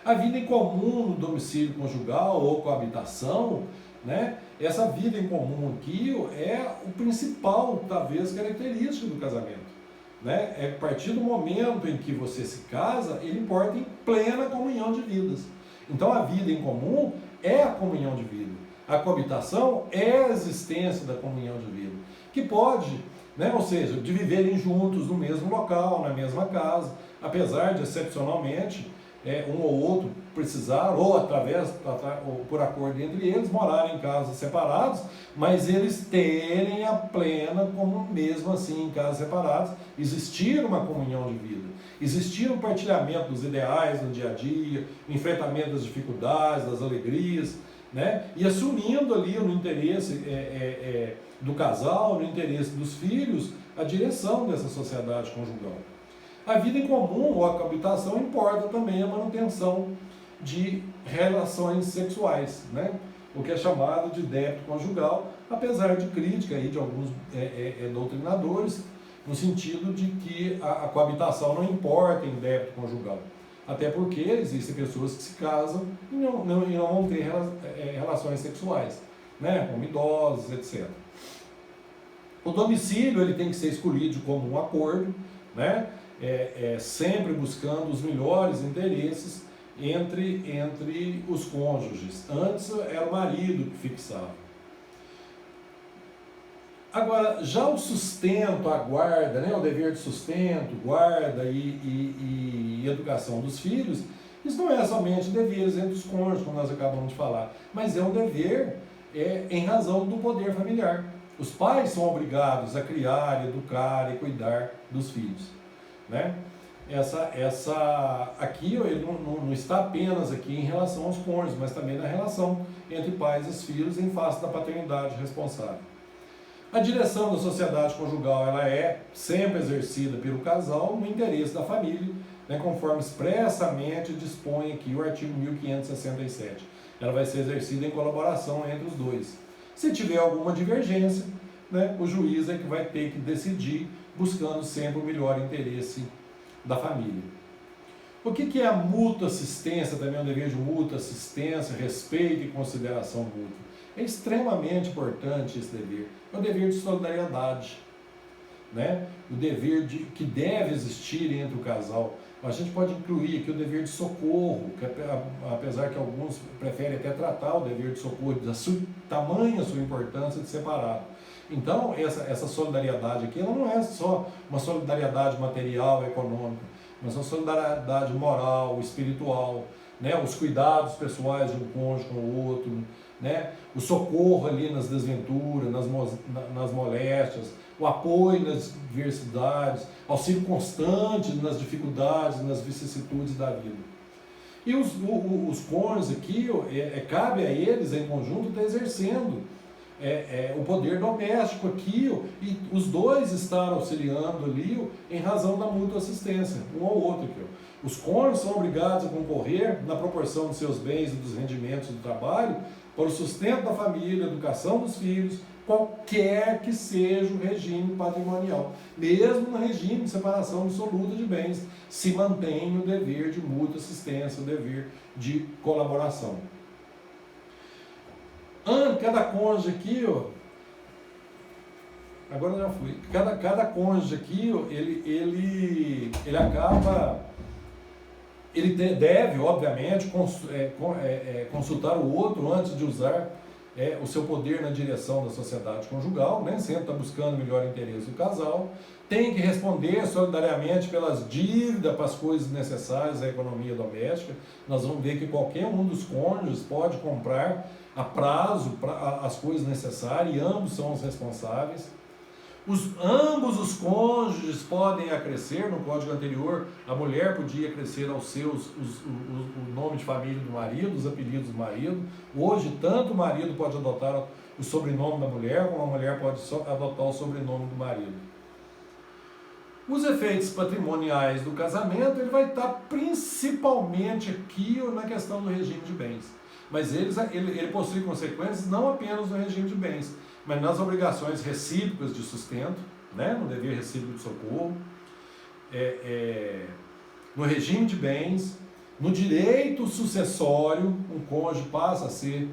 A vida em comum no domicílio conjugal ou coabitação, né, essa vida em comum aqui é o principal, talvez, característica do casamento. Né? É a partir do momento em que você se casa, ele importa em plena comunhão de vidas. Então a vida em comum é a comunhão de vida. A coabitação é a existência da comunhão de vida, que pode, né, ou seja, de viverem juntos no mesmo local, na mesma casa, apesar de excepcionalmente um ou outro precisar, ou ou por acordo entre eles, morarem em casas separadas, mas eles terem a plena, como mesmo assim em casas separadas, existir uma comunhão de vida, existir um partilhamento dos ideais no dia a dia, o enfrentamento das dificuldades, das alegrias, né? E assumindo ali no interesse do casal, no interesse dos filhos, a direção dessa sociedade conjugal. A vida em comum ou a coabitação importa também a manutenção de relações sexuais, né? O que é chamado de débito conjugal, apesar de crítica aí de alguns doutrinadores, no sentido de que a coabitação não importa em débito conjugal. Até porque existem pessoas que se casam e não vão ter relações sexuais, né? Como idosos, etc. O domicílio ele tem que ser escolhido como um acordo, né? Sempre buscando os melhores interesses entre os cônjuges. Antes era o marido que fixava. Agora, já o sustento, a guarda, né, o dever de sustento, guarda e educação dos filhos, isso não é somente deveres entre os cônjuges, como nós acabamos de falar, mas é um dever em razão do poder familiar. Os pais são obrigados a criar, educar e cuidar dos filhos, né? Aqui ele não está apenas aqui em relação aos cônjuges, mas também na relação entre pais e filhos em face da paternidade responsável. A direção da sociedade conjugal ela é sempre exercida pelo casal no interesse da família, né, conforme expressamente dispõe aqui o artigo 1567. ela vai ser exercida em colaboração entre os dois. Se tiver alguma divergência, né, o juiz é que vai ter que decidir, buscando sempre o melhor interesse da família. O que é a mútua assistência, também o dever de mútua assistência, respeito e consideração mútua? É extremamente importante esse dever. É o dever de solidariedade, né? O dever que deve existir entre o casal. A gente pode incluir aqui o dever de socorro, que apesar que alguns preferem até tratar o dever de socorro, da tamanha sua importância de separado. Então, essa solidariedade aqui, ela não é só uma solidariedade material, econômica, mas uma solidariedade moral, espiritual, né? Os cuidados pessoais de um cônjuge com o outro, né? O socorro ali nas desventuras, nas moléstias, o apoio nas diversidades, auxílio constante nas dificuldades, nas vicissitudes da vida. E os cônjuges aqui, cabe a eles, em conjunto, estar exercendo o poder doméstico aqui, e os dois estar auxiliando ali em razão da mútua assistência, um ao outro aqui. Os cônjuges são obrigados a concorrer na proporção de seus bens e dos rendimentos do trabalho para o sustento da família, educação dos filhos, qualquer que seja o regime patrimonial. Mesmo no regime de separação absoluta de bens, se mantém o dever de mútua assistência, o dever de colaboração. Cada cônjuge aqui, agora eu já fui, cada cônjuge aqui, ele deve, obviamente, consultar o outro antes de usar o seu poder na direção da sociedade conjugal, né? Sempre está buscando o melhor interesse do casal, tem que responder solidariamente pelas dívidas, para as coisas necessárias à economia doméstica. Nós vamos ver que qualquer um dos cônjuges pode comprar a prazo as coisas necessárias, e ambos são os responsáveis. Ambos os cônjuges podem acrescer. No código anterior, a mulher podia acrescer aos seus o nome de família do marido, os apelidos do marido. Hoje, tanto o marido pode adotar o sobrenome da mulher, como a mulher pode adotar o sobrenome do marido. Os efeitos patrimoniais do casamento, ele vai estar principalmente aqui na questão do regime de bens. Mas ele possui consequências não apenas no regime de bens, mas nas obrigações recíprocas de sustento, né? No dever recíproco de socorro, no regime de bens, no direito sucessório, um cônjuge passa a ser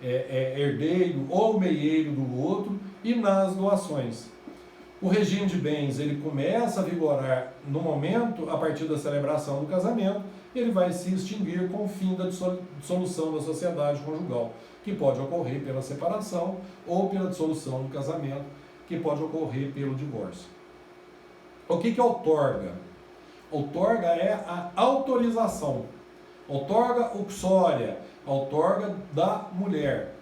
herdeiro ou meieiro do outro, e nas doações. O regime de bens, ele começa a vigorar no momento, a partir da celebração do casamento, ele vai se extinguir com o fim da dissolução da sociedade conjugal, que pode ocorrer pela separação ou pela dissolução do casamento, que pode ocorrer pelo divórcio. O que outorga? Outorga é a autorização. Outorga uxória, outorga da mulher,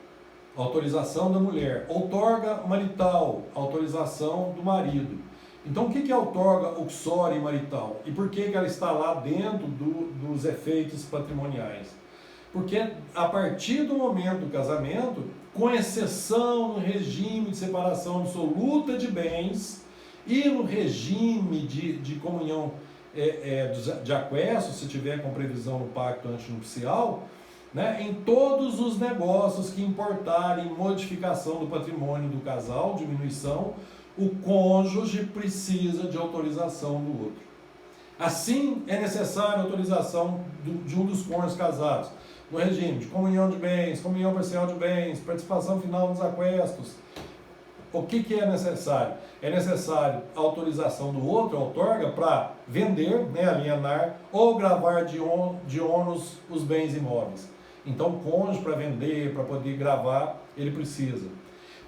autorização da mulher. Outorga marital, autorização do marido. Então, o que outorga uxória e marital? E por que ela está lá dentro dos efeitos patrimoniais? Porque a partir do momento do casamento, com exceção no regime de separação absoluta de bens e no regime de comunhão de aquesto, se tiver com previsão no pacto antinupcial, né, em todos os negócios que importarem modificação do patrimônio do casal, diminuição, o cônjuge precisa de autorização do outro. Assim, é necessária a autorização de um dos cônjuges casados no regime de comunhão de bens, comunhão parcial de bens, participação final nos aquestos. O que é necessário? É necessário a autorização do outro, outorga, para vender, né, alienar, ou gravar de ônus os bens imóveis. Então, o cônjuge, para vender, para poder gravar, ele precisa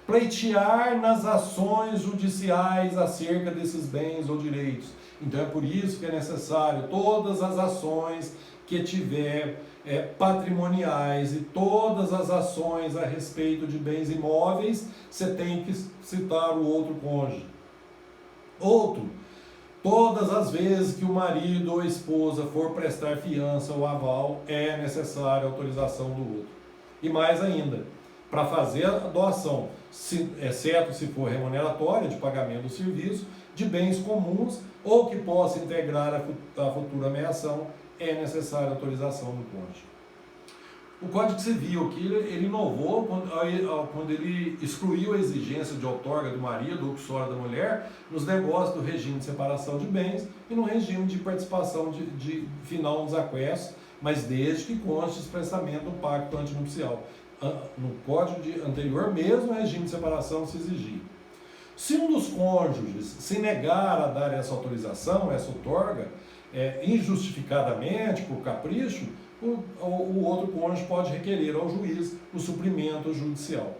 pleitear nas ações judiciais acerca desses bens ou direitos. Então, é por isso que é necessário todas as ações que tiver patrimoniais e todas as ações a respeito de bens imóveis, você tem que citar o outro cônjuge. Outro, todas as vezes que o marido ou a esposa for prestar fiança ou aval, é necessária a autorização do outro. E mais ainda, para fazer a doação, exceto se for remuneratória, de pagamento do serviço, de bens comuns ou que possa integrar a futura meação, é necessária a autorização do cônjuge. O Código Civil aqui, ele inovou quando ele excluiu a exigência de outorga do marido ou custódia da mulher nos negócios do regime de separação de bens e no regime de participação de final nos aquestos, mas desde que conste expressamente no pacto antinupcial. No Código anterior, mesmo o regime de separação se exigia. Se um dos cônjuges se negar a dar essa autorização, essa outorga, injustificadamente, por capricho, o outro cônjuge pode requerer ao juiz o suprimento judicial.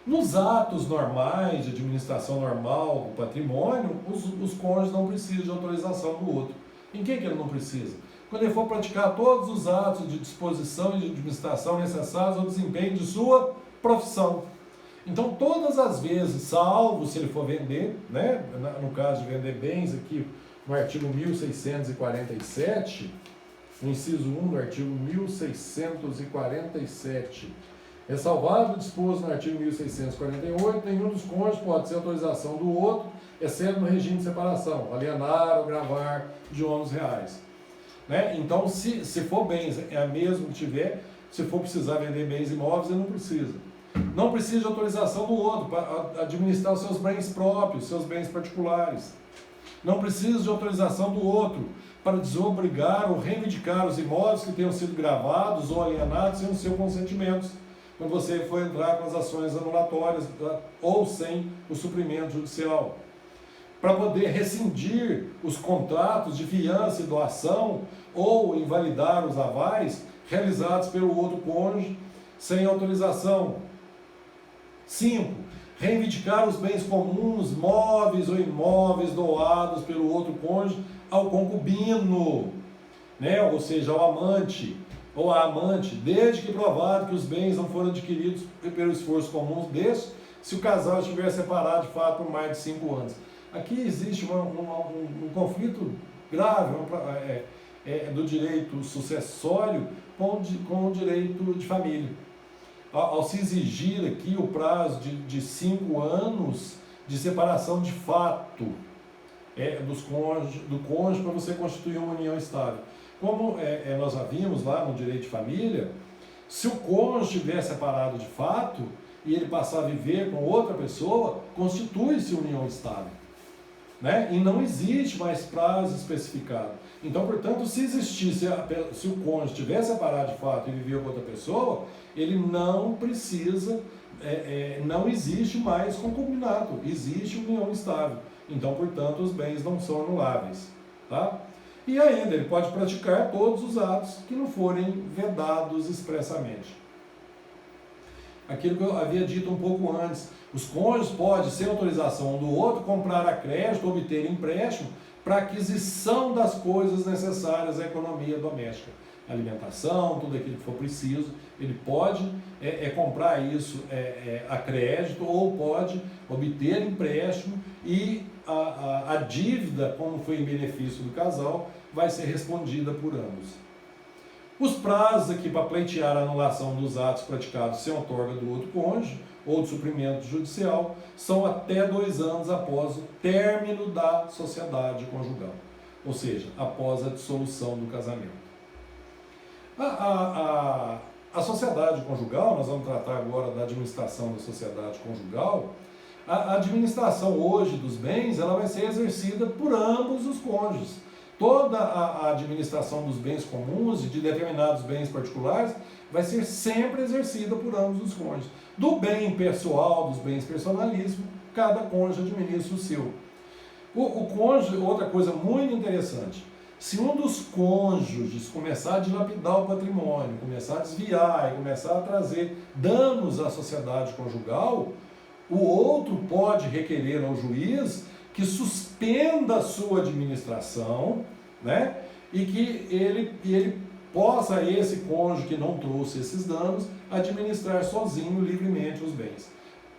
Nos atos normais, de administração normal do patrimônio, os cônjuges não precisam de autorização do outro. Em que ele não precisa? Quando ele for praticar todos os atos de disposição e de administração necessários ao desempenho de sua profissão. Então, todas as vezes, salvo se ele for vender, né? No caso de vender bens aqui, no artigo 1647, no inciso 1 do artigo 1647, ressalvado o disposto no artigo 1648, nenhum dos cônjuges pode ser autorização do outro, exceto no regime de separação, alienar ou gravar de ônus reais. Né? Então, se for bens, mesmo que tiver, se for precisar vender bens imóveis, ele não precisa. Não precisa de autorização do outro para administrar os seus bens próprios, seus bens particulares. Não precisa de autorização do outro para desobrigar ou reivindicar os imóveis que tenham sido gravados ou alienados sem o seu consentimento, quando você for entrar com as ações anulatórias ou sem o suprimento judicial. Para poder rescindir os contratos de fiança e doação ou invalidar os avais realizados pelo outro cônjuge sem autorização. 5. Reivindicar os bens comuns, móveis ou imóveis doados pelo outro cônjuge ao concubino, né? Ou seja, ao amante ou à amante, desde que provado que os bens não foram adquiridos pelo esforço comum deste, se o casal estiver separado de fato por mais de 5 anos. Aqui existe um conflito grave do direito sucessório com o direito de família. Ao se exigir aqui o prazo de 5 anos de separação de fato do cônjuge para você constituir uma união estável. Como nós já vimos lá no direito de família, se o cônjuge estiver separado de fato e ele passar a viver com outra pessoa, constitui-se união estável. Né? E não existe mais prazo especificado. Então, portanto, se o cônjuge estiver separado de fato e viver com outra pessoa, ele não precisa, não existe mais concubinato, existe união estável. Então, portanto, os bens não são anuláveis. Tá? E ainda, ele pode praticar todos os atos que não forem vedados expressamente. Aquilo que eu havia dito um pouco antes, os cônjuges podem, sem autorização um do outro, comprar a crédito, obter empréstimo para aquisição das coisas necessárias à economia doméstica. Alimentação, tudo aquilo que for preciso, ele pode comprar isso a crédito ou pode obter empréstimo e a dívida, como foi em benefício do casal, vai ser respondida por ambos. Os prazos aqui para pleitear a anulação dos atos praticados sem outorga do outro cônjuge ou de suprimento judicial são até 2 anos após o término da sociedade conjugal, ou seja, após a dissolução do casamento. A sociedade conjugal, nós vamos tratar agora da administração da sociedade conjugal. A administração hoje dos bens, ela vai ser exercida por ambos os cônjuges. Toda a administração dos bens comuns e de determinados bens particulares vai ser sempre exercida por ambos os cônjuges. Do bem pessoal, dos bens personalíssimos, cada cônjuge administra o seu. O cônjuge, outra coisa muito interessante, se um dos cônjuges começar a dilapidar o patrimônio, começar a desviar e começar a trazer danos à sociedade conjugal, o outro pode requerer ao juiz que suspenda a sua administração, né? E que ele possa, esse cônjuge que não trouxe esses danos, administrar sozinho, livremente os bens.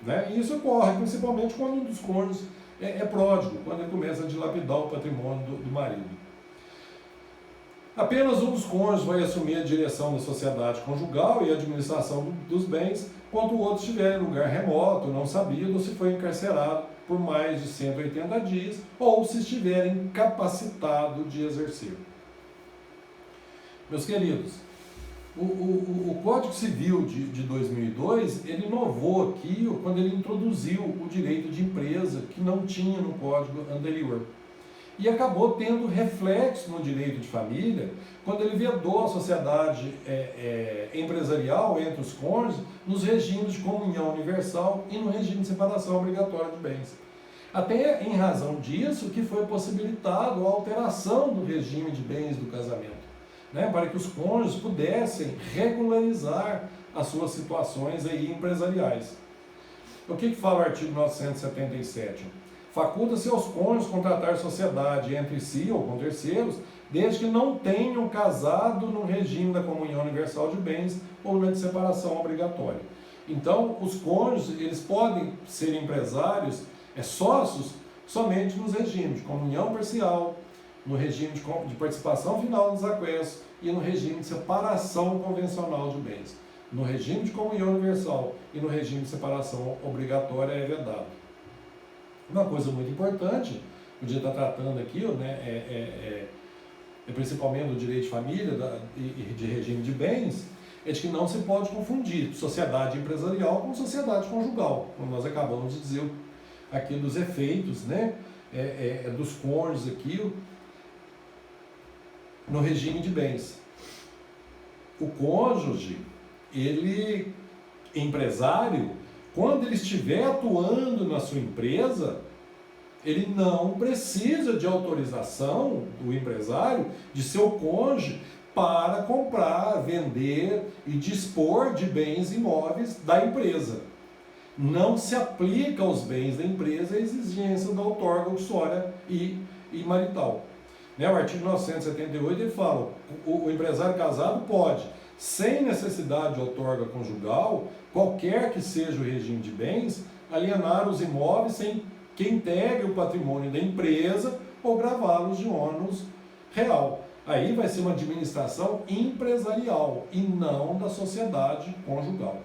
Né? E isso ocorre principalmente quando um dos cônjuges é pródigo, quando ele começa a dilapidar o patrimônio do marido. Apenas um dos cônjuges vai assumir a direção da sociedade conjugal e a administração dos bens, quando o outro estiver em lugar remoto, não sabido, ou se foi encarcerado por mais de 180 dias, ou se estiver incapacitado de exercer. Meus queridos, O Código Civil de 2002, ele inovou aqui quando ele introduziu o direito de empresa, que não tinha no Código anterior. E acabou tendo reflexo no direito de família, quando ele vedou a sociedade empresarial entre os cônjuges nos regimes de comunhão universal e no regime de separação obrigatória de bens. Até em razão disso que foi possibilitado a alteração do regime de bens do casamento, né, para que os cônjuges pudessem regularizar as suas situações aí empresariais. O que fala o artigo 977? Faculta-se aos cônjuges contratar sociedade entre si ou com terceiros, desde que não tenham casado no regime da comunhão universal de bens ou na de separação obrigatória. Então, os cônjuges, eles podem ser empresários, sócios, somente nos regimes de comunhão parcial, no regime de participação final nos aquestos e no regime de separação convencional de bens. No regime de comunhão universal e no regime de separação obrigatória é vedado. Uma coisa muito importante, o dia está tratando aqui, né, principalmente do direito de família e de regime de bens, é de que não se pode confundir sociedade empresarial com sociedade conjugal, como nós acabamos de dizer aqui dos efeitos, né, dos cônjuges aqui no regime de bens. O cônjuge, ele, empresário, quando ele estiver atuando na sua empresa, ele não precisa de autorização do empresário, de seu cônjuge, para comprar, vender e dispor de bens imóveis da empresa. Não se aplica aos bens da empresa a exigência da outorga uxória e marital. O artigo 978 ele fala, o empresário casado pode, sem necessidade de outorga conjugal, qualquer que seja o regime de bens, alienar os imóveis sem que integre o patrimônio da empresa ou gravá-los de ônus real. Aí vai ser uma administração empresarial e não da sociedade conjugal.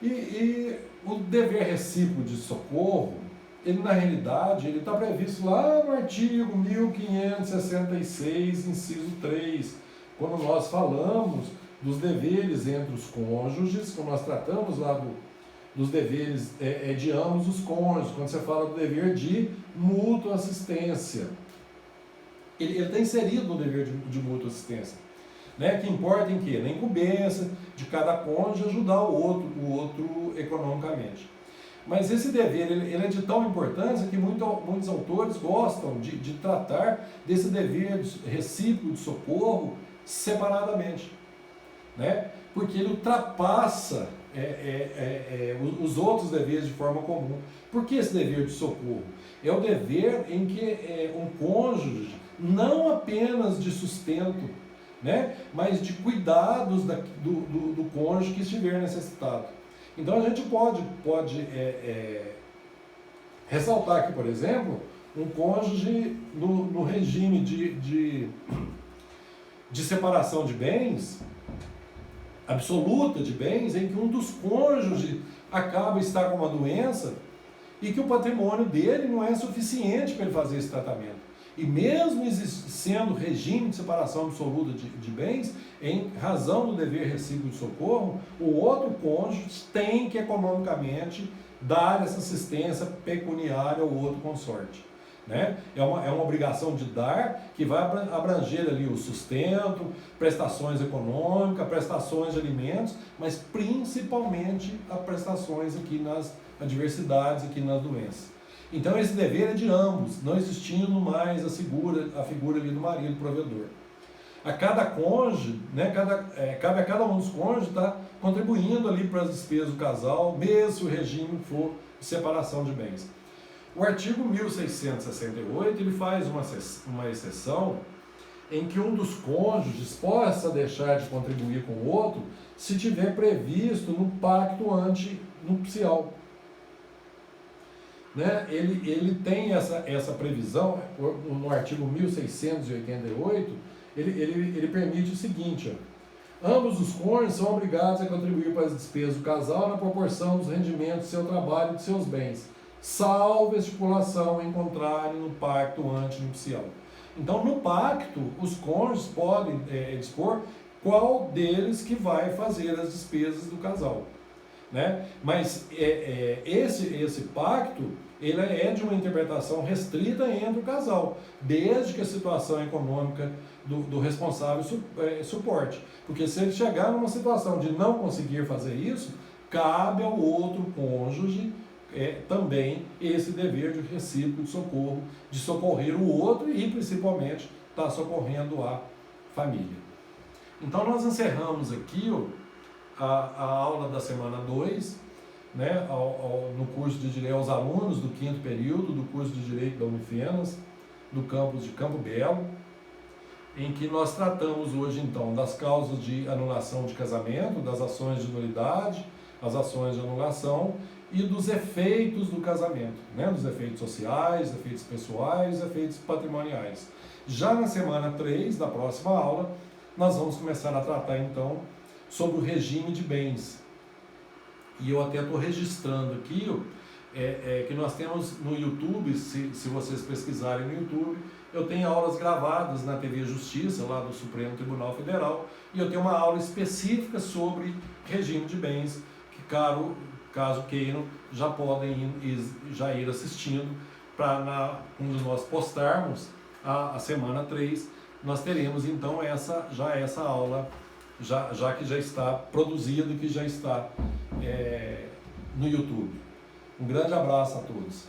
E o dever recíproco de socorro, ele na realidade ele está previsto lá no artigo 1566, inciso 3, quando nós falamos dos deveres entre os cônjuges, quando nós tratamos lá dos deveres de ambos os cônjuges, quando você fala do dever de mútua assistência. Ele está inserido no dever de mútua assistência, né? Que importa em quê? Na incumbência de cada cônjuge ajudar o outro economicamente. Mas esse dever ele é de tal importância que muitos autores gostam de tratar desse dever recíproco de socorro separadamente, né? Porque ele ultrapassa os outros deveres de forma comum. Por que esse dever de socorro? É o dever em que um cônjuge, não apenas de sustento, né, mas de cuidados do cônjuge que estiver necessitado. Então a gente pode ressaltar aqui, por exemplo, um cônjuge no regime de separação de bens, absoluta de bens, em que um dos cônjuges acaba estar com uma doença e que o patrimônio dele não é suficiente para ele fazer esse tratamento. E mesmo sendo regime de separação absoluta de bens, em razão do dever recíproco de socorro, o outro cônjuge tem que economicamente dar essa assistência pecuniária ao outro consorte, né? É uma obrigação de dar, que vai abranger ali o sustento, prestações econômicas, prestações de alimentos, mas principalmente as prestações aqui nas adversidades, aqui nas doenças. Então esse dever é de ambos, não existindo mais a figura ali do marido provedor. A cada cônjuge, né, cabe a cada um dos cônjuges estar contribuindo ali para as despesas do casal, mesmo se o regime for de separação de bens. O artigo 1668 ele faz uma exceção em que um dos cônjuges possa deixar de contribuir com o outro se tiver previsto no pacto antinupcial. Né? Ele tem essa previsão, no artigo 1688, ele permite o seguinte, ó, ambos os cônjuges são obrigados a contribuir para as despesas do casal na proporção dos rendimentos do seu trabalho e de seus bens, salvo estipulação em contrário no pacto antinupcial. Então, no pacto, os cônjuges podem dispor qual deles que vai fazer as despesas do casal, né? Mas esse pacto, ele é de uma interpretação restrita entre o casal, desde que a situação econômica do responsável suporte. Porque se ele chegar numa situação de não conseguir fazer isso, cabe ao outro cônjuge também esse dever de recíproco de socorro, de socorrer o outro e principalmente estar socorrendo a família. Então nós encerramos aqui a aula da semana 2, né, no curso de Direito aos alunos do 5º período do curso de Direito da Unifenas, do campus de Campo Belo, em que nós tratamos hoje então das causas de anulação de casamento, das ações de nulidade, as ações de anulação e dos efeitos do casamento, né, dos efeitos sociais, efeitos pessoais, efeitos patrimoniais. Já na semana 3, da próxima aula, nós vamos começar a tratar então sobre o regime de bens. E eu até estou registrando aqui que nós temos no YouTube, se vocês pesquisarem no YouTube, eu tenho aulas gravadas na TV Justiça, lá do Supremo Tribunal Federal, e eu tenho uma aula específica sobre regime de bens, que caso queiram, já podem já ir assistindo, para quando nós postarmos a semana 3, nós teremos então essa aula, já que já está produzida e que já está no YouTube. Um grande abraço a todos.